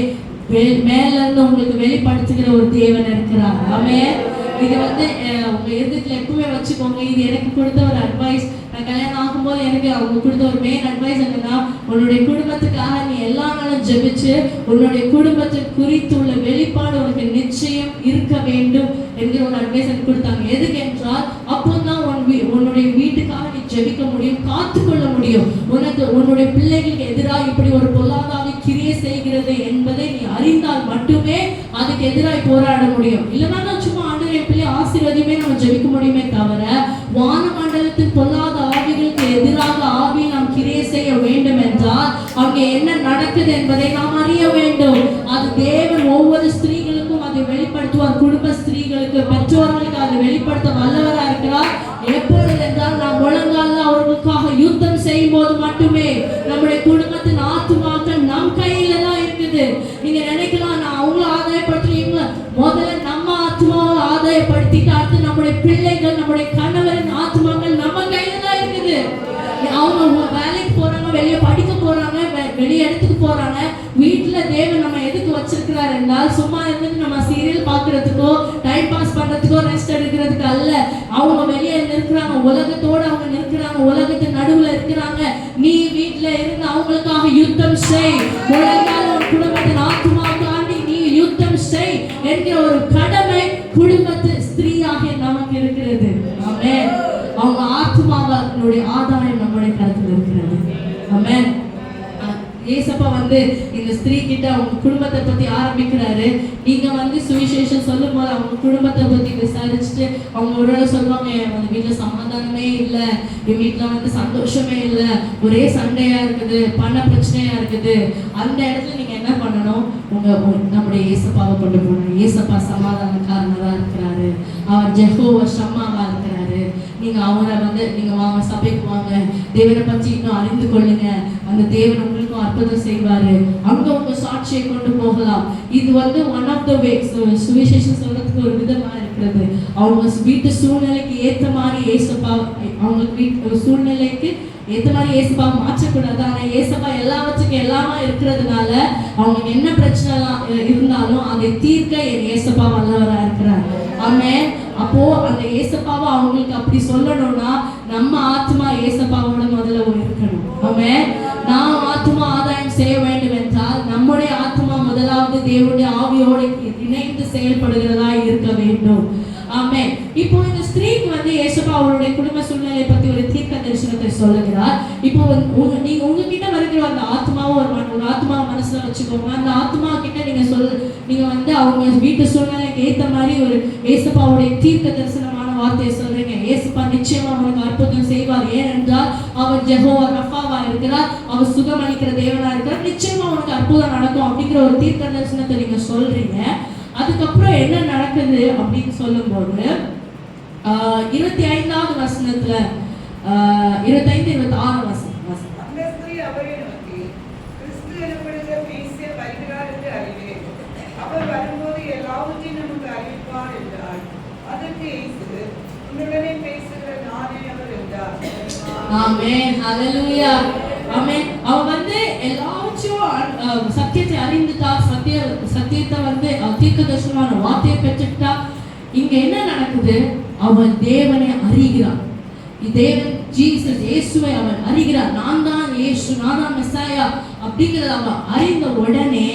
மேல இருந்து உங்களுக்கு வெளிப்படுத்துகிற ஒரு தேவன் இருக்கிறார். ஆமென். இது வந்து உங்க எதிர்த்துல எப்பவுமே வச்சுக்கோங்க. இது எனக்கு கொடுத்த ஒரு அட்வைஸ். நான் கல்யாணம் ஆகும்போது எனக்கு அவங்க கொடுத்த ஒரு மெயின் அட்வைஸ் என்னன்னா, உன்னுடைய குடும்பத்துக்காக நீ எல்லா நாளும் ஜெபிச்சு உன்னுடைய குடும்பத்தை குறித்து உள்ள வெளிப்பாடு உனக்கு நிச்சயம் இருக்க வேண்டும் என்கிற ஒரு அட்வைஸ் எனக்கு கொடுத்தாங்க. எதுக்கு என்றால் அப்போதான் உன்னுடைய வீட்டுக்காக நீ ஜெபிக்க முடியும், காத்துக்கொள்ள முடியும். உன்னுடைய பிள்ளைகளுக்கு எதிராக இப்படி ஒரு பொல்லாதான கிரியை செய்கிறது என்பதை நீ அறிந்தால் மட்டுமே அதுக்கு எதிராக போராட முடியும். இல்லைன்னா சும்மா ஆண்டவரை பிள்ளை ஆசீர்வாதமே நம்ம ஜெபிக்க முடியுமே தவிர வான மண்டலத்தில் பொல்லாத ஆவிகளுக்கு எதிராக ஆவி நாம் கிரியை செய்ய வேண்டும் என்றால் அங்கே என்ன நடக்குது என்பதை நாம் அறிய வேண்டும். அது தேவன் ஒவ்வொரு ஸ்திரீகளுக்கும் அதை வெளிப்படுத்துவார். குடும்ப ஸ்திரீகளுக்கு, பெற்றோர்களுக்கு அதை வெளிப்படுத்த வல்லவரா இருக்கிறார். எப்பொழுது என்றால் நாம் முழங்கால அவர்களுக்காக யுத்தம் செய்யும் போது மட்டுமே. நம்முடைய குடும்பத்தின் ஆத்துமாக்கள் நம் கையில தான் இருக்குது. நீங்க நினைக்கலாம் நான் அவங்கள ஆதாயப்படுத்துறீங்களா? முதல்ல நம்ம ஆத்மாவை ஆதாயப்படுத்திட்டு அடுத்து நம்முடைய பிள்ளைகள், நம்முடைய கணவரின் ஆத்மாக்கள் நம்ம கையில தான் இருக்குது. அவங்க வேலைக்கு போறாங்க, வெளியே படிக்க போறாங்க, வெளியே இடத்துக்கு போறாங்க. வீட்டுல தேவன் நம்ம எதுக்கு வச்சிருக்கிறார் என்றால் சும்மா இருந்துட்டு நம்ம சீரியல் பார்க்கறதுக்கோ டைம் பாஸ் பண்றதுக்கோ ரெஸ்ட் எடுக்கிறதுக்கு அல்ல. அவங்க வெளியே நிற்கிறாங்க, உலகத்தோட அவங்க நிற்கிறாங்க, உலகத்தின் நடுவுல இருக்கிறாங்க. நீ வீட்டுல இருந்து அவங்களுக்காக யுத்தம் செய். உலகால ஒரு குடும்பத்தின் ஆத்மாவுக்காண்டி நீ யுத்தம் செய் என்கிற ஒரு கடமை குடும்பத்து ஸ்திரீயாக நமக்கு இருக்கிறது. ஆமென். அவங்க ஆத்மாவுடைய ஆதாயம் நம்முடைய கருத்துல இருக்கிறது. ஆமென். ஏசப்பா இந்த ஸ்திரீ கிட்ட அவங்க குடும்பத்தை பத்தி ஆரம்பிக்கிறாரு. நீங்க சுவிசேஷம் சொல்லும் போது அவங்க குடும்பத்தை பத்தி விசாரிச்சுட்டு அவங்க ஒரு சொல்லுவாங்க, அந்த வீட்டுல சமாதானமே இல்லை, என் வீட்டுல சந்தோஷமே இல்லை, ஒரே சண்டையா இருக்குது, பண பிரச்சனையா இருக்குது. அந்த இடத்துல நீங்க என்ன பண்ணணும்? நம்முடைய ஏசப்பாவை கொண்டு போகணும். ஏசப்பா சமாதானக்காரனரா இருக்கிறாரு, அவர் ஜெகோவா ஷம்மாவா இருக்கிறாரு. நீங்க அவரை நீங்க வாங்க, சபைக்கு வாங்க, தேவனை பற்றி இன்னும் அறிந்து கொள்ளுங்க, அந்த தேவன் உங்களுக்கும் அற்புதம் செய்வாரு, அங்க உங்க சாட்சியை கொண்டு போகலாம். இது ஒன் ஆஃப் த வே. சுவிசேஷம் சொல்றதுக்கு ஒரு விதமா இருக்கிறது. அவங்க வீட்டு சூழ்நிலைக்கு ஏத்த மாதிரி ஏசப்பா, அவங்க வீட்டு சூழ்நிலைக்கு ஏத்த மாதிரி ஏசப்பா மாற்றக்கூடாது. ஆனா ஏசப்பா எல்லாவற்றுக்கும் எல்லாமா இருக்கிறதுனால அவங்க என்ன பிரச்சனை இருந்தாலும் அதை தீர்க்க என் ஏசப்பா வல்லவரா இருக்கிறார். ஆமென். அப்போ அந்த ஏசப்பாவை அவங்களுக்கு அப்படி சொல்லணும்னா நம்ம ஆத்மா ஏசப்பாவோட முதல்ல இருக்கணும். ஆமென். நாம் ஆத்மா ஆதாயம் செய்ய வேண்டும் என்றால் நம்முடைய ஆத்மா முதலாவது தேவனுடைய ஆவியோடு இணைந்து செயல்படுகிறதா இருக்க வேண்டும். ஆமென். இப்போ இந்த ஸ்திரீக்கு ஏசப்பா அவருடைய குடும்ப சூழ்நிலை பத்தி ஒரு தீர்க்க தரிசனத்தை சொல்லுகிறார். இப்போ நீங்க உங்ககிட்ட வருகிற அந்த ஆத்மாவை ஒரு ஆத்மாவை மனசுல வச்சுக்கோங்க. அந்த ஆத்மா கிட்ட நீங்க அவங்க வீட்டு சூழ்நிலைக்கு ஏத்த மாதிரி ஒரு ஏசப்பாவுடைய தீர்க்க தரிசனமான வார்த்தையை சொல்றீங்க. ஏசப்பா நிச்சயமா அவனுக்கு அற்புதம் செய்வார். ஏனென்றால் அவர் ஜெகோவா ரஃபாவா இருக்கிறார், அவர் சுகமளிக்கிற தேவனா இருக்கிறார், நிச்சயமா அவனுக்கு அற்புதம் நடக்கும் அப்படிங்கிற ஒரு தீர்க்க தரிசனத்தை நீங்க சொல்றீங்க. அதுக்கப்புறம் என்ன நடக்குது அப்படின்னு சொல்லும்போது 25வது வசனத்துல 25 26 வசனம். அந்த ஸ்திரீ அவரை நோக்கி, கிறிஸ்து எனப்படுகிற மேசியா வருகிறார் என்று அறிவேன், அவர் வரும்போது எல்லாவற்றையும் நமக்கு அறிவிப்பார் என்றார். அதற்கு இயேசு, உன்னுடனே பேசுகிற நானே அவர் என்றார். ஆமென். ஹல்லேலூயா. ஆமென். அவ எல்லாவற்றையும் சத்தியத்தை அறிந்துட்டா, சத்தியத்தை தீர்க்க தரிசனமான வார்த்தையை பெற்றுட்டா. இங்க என்ன நடக்குது? அவன் தேவனை அறிகிறான். தேவன் ஜீசஸ் இயேசுவை அவன் அறிகிறார். நான் தான் இயேசு, நான் தான் மெசாயா அப்படிங்கிறத அவன் அறிந்த உடனே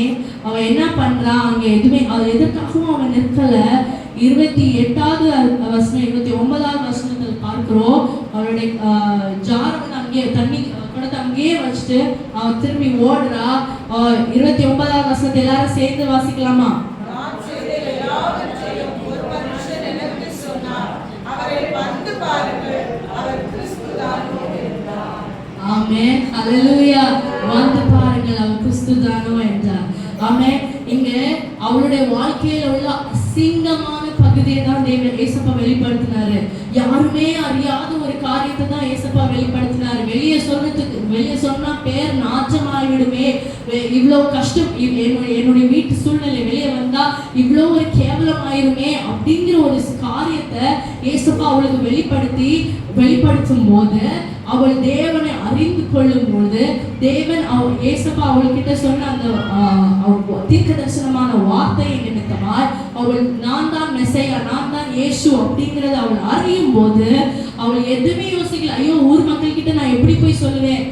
அவன் என்ன பண்றான்? அங்க எதுவுமே எதற்காகவும் அவன் நிற்கல. 28வது வசனம் 29வது வசனத்தில் பார்க்கிறோம். அவனுடைய ஜாரம் அங்கேயே தண்ணி கொடுத்து அங்கேயே வச்சுட்டு அவன் திரும்பி ஓடுறா. 29வது வசனத்தை எல்லாரும் சேர்ந்து வாசிக்கலாமா? ஆமென். ஹல்லேலூயா. வந்து பாருங்கள், அவர் கிறிஸ்துதானோ என்றார். ஆமென். இங்க அவளுடைய வாழ்க்கையில உள்ள அசிங்கமான பகுதியை தான் தேவன் ஏசப்பா வெளிப்படுத்தினாரு. யாருமே அறியாத ஒரு காரியத்தை தான் ஏசப்பா வெளிப்படுத்தினாரு. வெளியே சொன்னா பேர் நாச்சமாகிவிடுமே, இவ்வளவு கஷ்டம், என்னுடைய வீட்டு சூழ்நிலை வெளியே வந்தா இவ்வளவு ஒரு கேவலம் ஆயிருமே அப்படிங்கிற ஒரு காரியத்தை ஏசப்பா அவளுக்கு வெளிப்படுத்தும் போது அவள் தேவனை அறிந்து கொள்ளும் பொழுது தேவன் ஏசப்பா அவள்கிட்ட சொன்ன அந்த தீர்க்க தரிசனமான வார்த்தையை நிமித்தமாய் அவள் நான் தான் மெசையா, நான் தான் இயேசு அப்படிங்கிறத அவள் அறியும் போது அவள் எதுவுமே யோசிக்கல. ஐயோ, ஊர் மக்கள் கிட்ட நான் எப்படி போய் சொல்லுவேன்,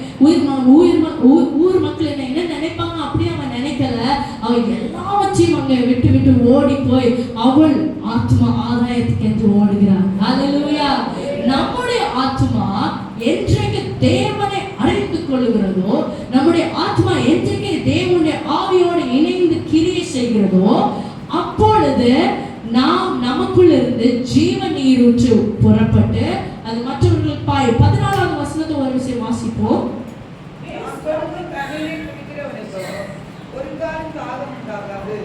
ஊர் மக்கள் என்ன நினைப்பாங்க அப்படி அவன் நினைக்கல. அவள் எல்லாவற்றையும் அங்க விட்டு ஓடி போய் அவள் ஆத்மா ஆதாயத்துக்கு என்று ஓடுகிறாள். ஹல்லேலூயா. நம்முடைய ஆத்மா என்றைக்கு தேவனை அறிந்து கொள்ளுகிறதோ, நம்முடைய ஆத்மா என்றைக்கு தேவனுடைய ஆவியோடு இணைந்து கிரியை செய்கிறதோ, அப்பொழுது நாம் நமக்குள் இருந்து ஜீவ நீரூற்று புறப்பட்டு அது மற்றவர்களுக்கு பாயும். 14வது வசனத்தை ஒரு விஷயம் வாசிப்போம். ஒரு காலம் தாகம் உண்டாகாது,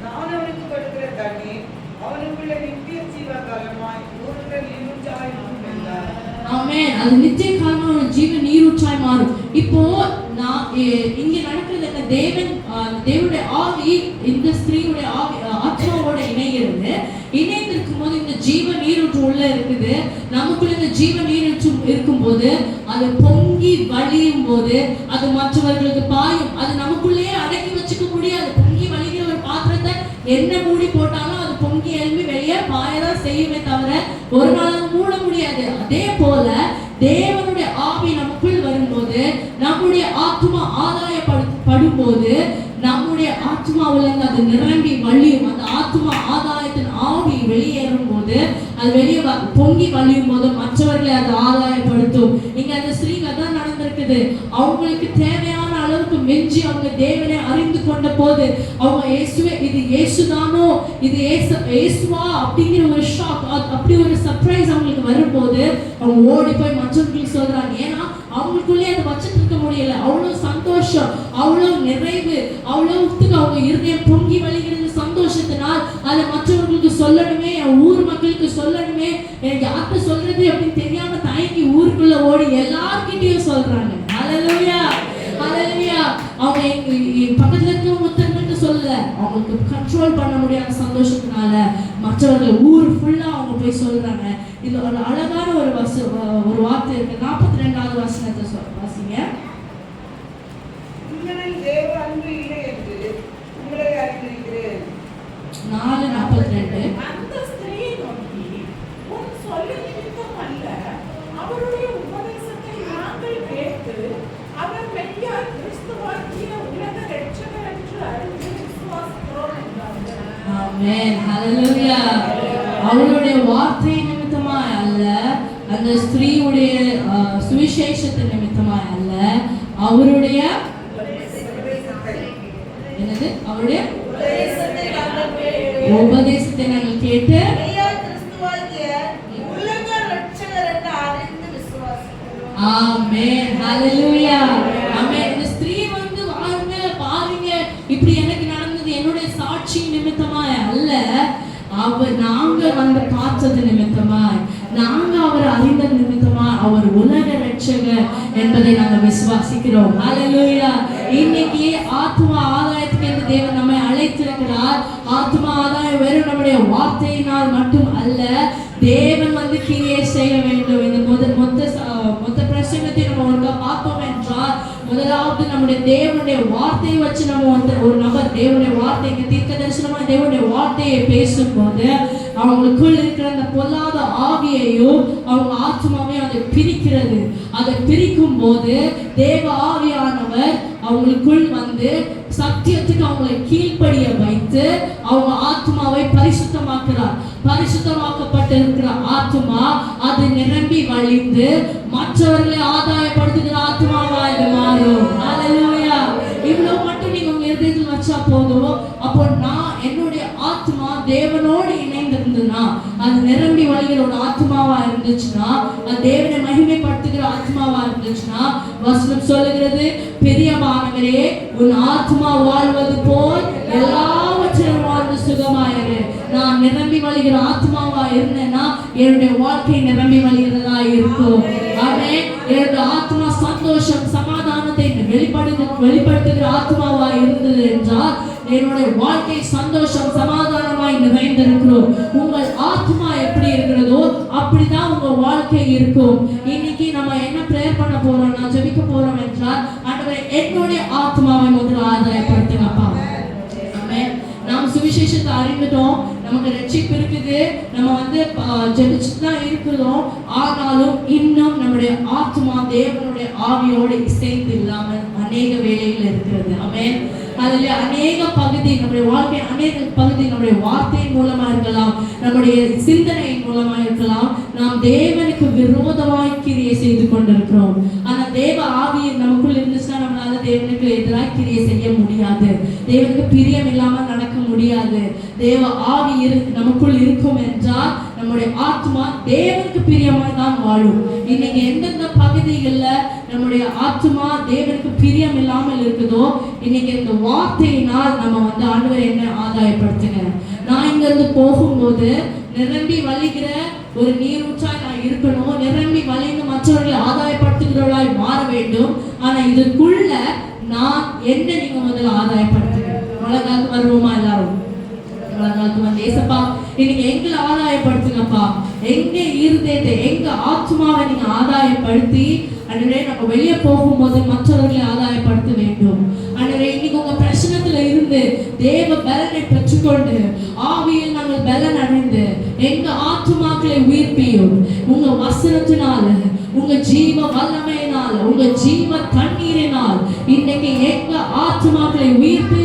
நான் அவனுக்கு கொடுக்கிற தண்ணீர் அவனுக்குள்ள நித்திய ஜீவகாலமாய் ஊற்ற நீரூற்றாய் மாறும் என்றார். ஆமென். அது நித்திய காலமான ஜீவ நீரூற்றாய் மாறும். இப்போ நான் இங்க நடக்கிறது என்ன? தேவனுடைய ஆவி இந்த ஸ்திரீயுடைய ஆவி ஆத்மாவோட இணைந்திருக்கும் போது இந்த ஜீவ நீரூற்று உள்ள இருக்குது. நமக்குள்ள இந்த ஜீவ நீரூற்று இருக்கும்போது அது பொங்கி வழியும் போது அது மற்றவர்களுக்கு பாயும். அது நமக்குள்ளேயே அடக்கி வச்சுக்க முடியாது. பொங்கி வழிகிற ஒரு என்ன மூடி போட்டாலும் அது பொங்கி எழும்பி வெளியே பாயதான் செய்யுமே தவிர ஒரு நாள் அது மூட முடியாது. அதே போல தேவனுடைய ஆவி நமக்குள் வரும்போது, நம்முடைய ஆத்மா ஆதாயப்படும் போது, நம்முடைய ஆத்மாவில அது நிரம்பி வழியும். அந்த ஆத்மா ஆதாயத்தின் ஆவி வெளியேறும் போது, அது வெளியே பொங்கி வழியும் போது மற்றவர்களை அது ஆதாயப்படுத்தும். இங்க அந்த ஸ்திரீக்கு தான் நடந்திருக்குது. அவங்களுக்கு தேவையான அளவுக்கு மிஞ்சி அவங்க தேவனை அறிந்து கொண்ட போது, அவங்க இயேசுவே இது இயேசுதானோ, இது இயேசுவா அப்படிங்கிற ஒரு ஷாக், அப்படி ஒரு சர்ப்ரைஸ் அவங்களுக்கு வரும்போது அவங்க ஓடி போய் மற்றவர்களுக்கு சொல்றாங்க. ஏன்னா அவங்களுக்குள்ளே அதை வச்சுட்டு இருக்க முடியல. அவ்வளவு சந்தோஷம், அவ்வளவு நிறைவு, அவ்வளவுத்துக்கு அவங்க இருதயம் பொங்கி வழிகிறது சந்தோஷத்தினால். அதை மற்றவர்களுக்கு சொல்லணுமே, ஊர் மக்களுக்கு சொல்லணுமே, எனக்கு யார்கிட்ட சொல்றது அப்படின்னு தெரியாம தயங்கி ஊருக்குள்ள ஓடி எல்லார்கிட்டையும் சொல்றாங்க. ஹல்லேலூயா, ஹல்லேலூயா. அவங்க பக்கத்துல இருக்க ஒருத்தருக்கு சொல்லல, அவங்களுக்கு கண்ட்ரோல் பண்ண முடியாத சந்தோஷத்தினால மற்றவர்கள் ஊர் ஃபுல்லா அவங்க போய் சொல்றாங்க. இது ஒரு அழகான ஒரு வார்த்தை இருக்கு. 42வது வசனத்தை வாசிங்க. உங்களில் தேவ அன்பு இல்லை என்று உங்களை அறிந்திருக்கிறேன். 4:42. அந்த ஸ்திரீயை நோக்கி, உன் சொல்லு நிமித்தம் அல்ல, அவருடைய உபதேசத்தை நாங்கள் கேட்டு அவர் மெய்யாய் கிறிஸ்துவாகிய உலக இரட்சகர் என்று அறிந்து விசுவாசிக்கிறோம் என்றார்கள். ஆமென், ஹல்லேலூயா. அவருடைய வார்த்தை நிமித்தமாய் அல்ல, அந்த ஸ்திரீயுடைய சுவிசேஷத்தின் நிமித்தமாய் அல்ல, அவருடைய என்னது, அவருடைய உபதேசத்தை நாங்கள் கேட்டு ஆமென், ஹல்லேலூயா, ஆமென். இந்த ஸ்திரீ வந்து பாருங்க இப்படி எனக்கு நடந்தது என்னுடைய சாட்சி நிமித்தமாய் அல்ல, நாங்க வந்து பார்த்தது நிமித்தமாய், நாங்க அவர் அறிந்த நிமித்தமாய் அவர் உலக ரட்சகர் என்பதை நாங்க விசுவாசிக்கிறோம். ஹல்லேலூயா. இன்னைக்கு ஆத்மா ஆதாயத்துக்கு என்று தேவன் நம்மை அழைத்திருக்கிறார். ஆத்மா ஆதாயம் வெறும் நம்முடைய வார்த்தையினால் மட்டும் அல்ல, தேவன் வந்து கிரியை செய்ய வேண்டும். இந்த மொத்த பிரசங்கத்தை நம்ம ஒழுங்கா பார்த்தோம் என்றால், முதலாவது நம்முடைய தேவனுடைய வார்த்தையை வச்சு நம்ம வந்து ஒரு நபர் தேவனுடைய வார்த்தைக்கு தீர்க்க தரிசனமா தேவனுடைய வார்த்தையை பேசும்போது அவங்களுக்குள் இருக்கிற அந்த பொல்லாத ஆவியையும் அவங்க ஆத்மாவையும் அதை பிரிக்கிறது. அதை பிரிக்கும் போது தேவ ஆவியானவர் அவங்களுக்குள் வந்து சத்தியத்துக்கு அவங்களை கீழ்ப்படிய வைத்து அவங்க ஆத்மாவை பரிசுத்தமாக்குறார். பரிசுத்தமாக்கப்பட்டிருக்கிற ஆத்மா அது நிரம்பி வழிந்து மற்றவர்களை ஆதாயப்படுத்துகிற ஆத்மாவா இது மாறும். ஹல்லேலூயா. இவ்வளவு மட்டும் நீங்க உங்க இதயத்தில் வச்சா போதும். அப்போ நான் என்னுடைய ஆத்மா தேவனோடு இணைந்திருந்ததுன்னா, அது நிரம்பி வழிகிற ஒரு ஆத்மாவா இருந்துச்சுன்னா, அது தேவனை மகிமைப்படுத்துகிற ஆத்மாவா இருந்துச்சுன்னா, வசனம் சொல்லுகிறது, பிரியமானவரே உன் ஆத்மா வாழ்வது போல் எல்லாவற்றிலும் வாழ்ந்து சுகமாயிரு. நான் நிரம்பி வழிகிற ஆத்மாவா இருந்தேன்னா என்னுடைய வாழ்க்கை நிரம்பி வழிகிறதா இருக்கும். ஆமென். என்னுடைய ஆத்மா சந்தோஷம் சமாதானத்தை வெளிப்படுத்துகிற ஆத்மாவா இருந்தது என்றால் என்னுடைய வாழ்க்கை சந்தோஷம் சமாதானமாய் நிறைந்திருக்கிறோம். உங்கள் ஆத்மா எப்படி இருக்கிறதோ அப்படிதான் உங்க வாழ்க்கை இருக்கும். இன்னைக்கு நம்ம என்ன பிரேயர் பண்ண போறோம், நான் ஜெபிக்க போறோம் என்றால், ஆண்டவரே என்னுடைய ஆத்மாவை முதல்ல ஆதாயப்படுத்துங்கப்பா. ஆமென். நாம் சுவிசேஷத்தை அறிந்துட்டோம், நமக்கு ரட்சிப்பு இருக்குது, நம்ம வந்து ஜெபிச்சுட்டு தான் இருக்கிறோம். ஆனாலும் இன்னும் நம்முடைய ஆத்மா தேவனுடைய ஆவியோடு இசைந்து இல்லாமல் அநேக வேலைகள் இருக்கிறது. ஆமென். அதுல அநேக பகுதி நம்முடைய வாழ்க்கை, அநேக பகுதி நம்முடைய வார்த்தையின் மூலமா இருக்கலாம், நம்முடைய சிந்தனையின் மூலமா இருக்கலாம். நாம் தேவனுக்கு விரோதமாய் கிரியை செய்து கொண்டிருக்கிறோம். ஆனா தேவ ஆவியின் நமக்குள் இருந்துச்சுன்னா நம்மளால தேவனுக்கு எதிராக கிரியை செய்ய முடியாது. தேவனுக்கு பிரியம் இல்லாம நடக்க முடியாது. தேவ ஆவி நமக்குள் இருக்கும் என்றால் நம்முடைய ஆத்மா தேவனுக்கு பிரியமாய் தான் வாழும். இன்னைக்கு எந்தெந்த பகுதிகள்ல நம்முடைய ஆத்மா தேவனுக்கு பிரியம் இல்லாமல் இருக்குதோ, இன்னைக்கு இந்த வார்த்தையினால் நம்ம வந்து ஆண்டவர் என்ன ஆதாயப்படுத்துங்க. நான் இங்க இருந்து போகும்போது நிரம்பி வழிகிற ஒரு நீரூற்றாய் நான் இருக்கணும், நிரம்பி வழிந்து மற்றவர்களை ஆதாயப்படுத்துகிறவர்களாய் மாற வேண்டும். ஆனா இதுக்குள்ள நான் என்ன நீங்க முதல்ல ஆதாயப்படுத்துங்க. உலகாக்கு வருவோமா எல்லாரும்? ஏசப்பா இன்னைக்கு எங்களை ஆதாயப்படுத்துங்கப்பா. எங்க இருதயத்தை, எங்க ஆத்மாவை நீங்க ஆதாயப்படுத்தி அன்றைய நம்ம வெளியே போகும்போது மற்றவர்களை ஆதாயப்படுத்த வேண்டும். அன்றைய இன்னைக்கு உங்க பிரச்சனத்துல இருந்து தேவ பலனை பெற்றுக்கொண்டு ஆவியில் நாங்கள் பலன் அடைந்து எங்க ஆத்துமாக்களை உயிர்ப்பியும் உங்க வசனத்தினால, உங்க ஜீவ வல்லமையினால, உங்க ஜீவ தண்ணீரினால் இன்னைக்கு எங்க ஆத்துமாக்களை உயிர்ப்பி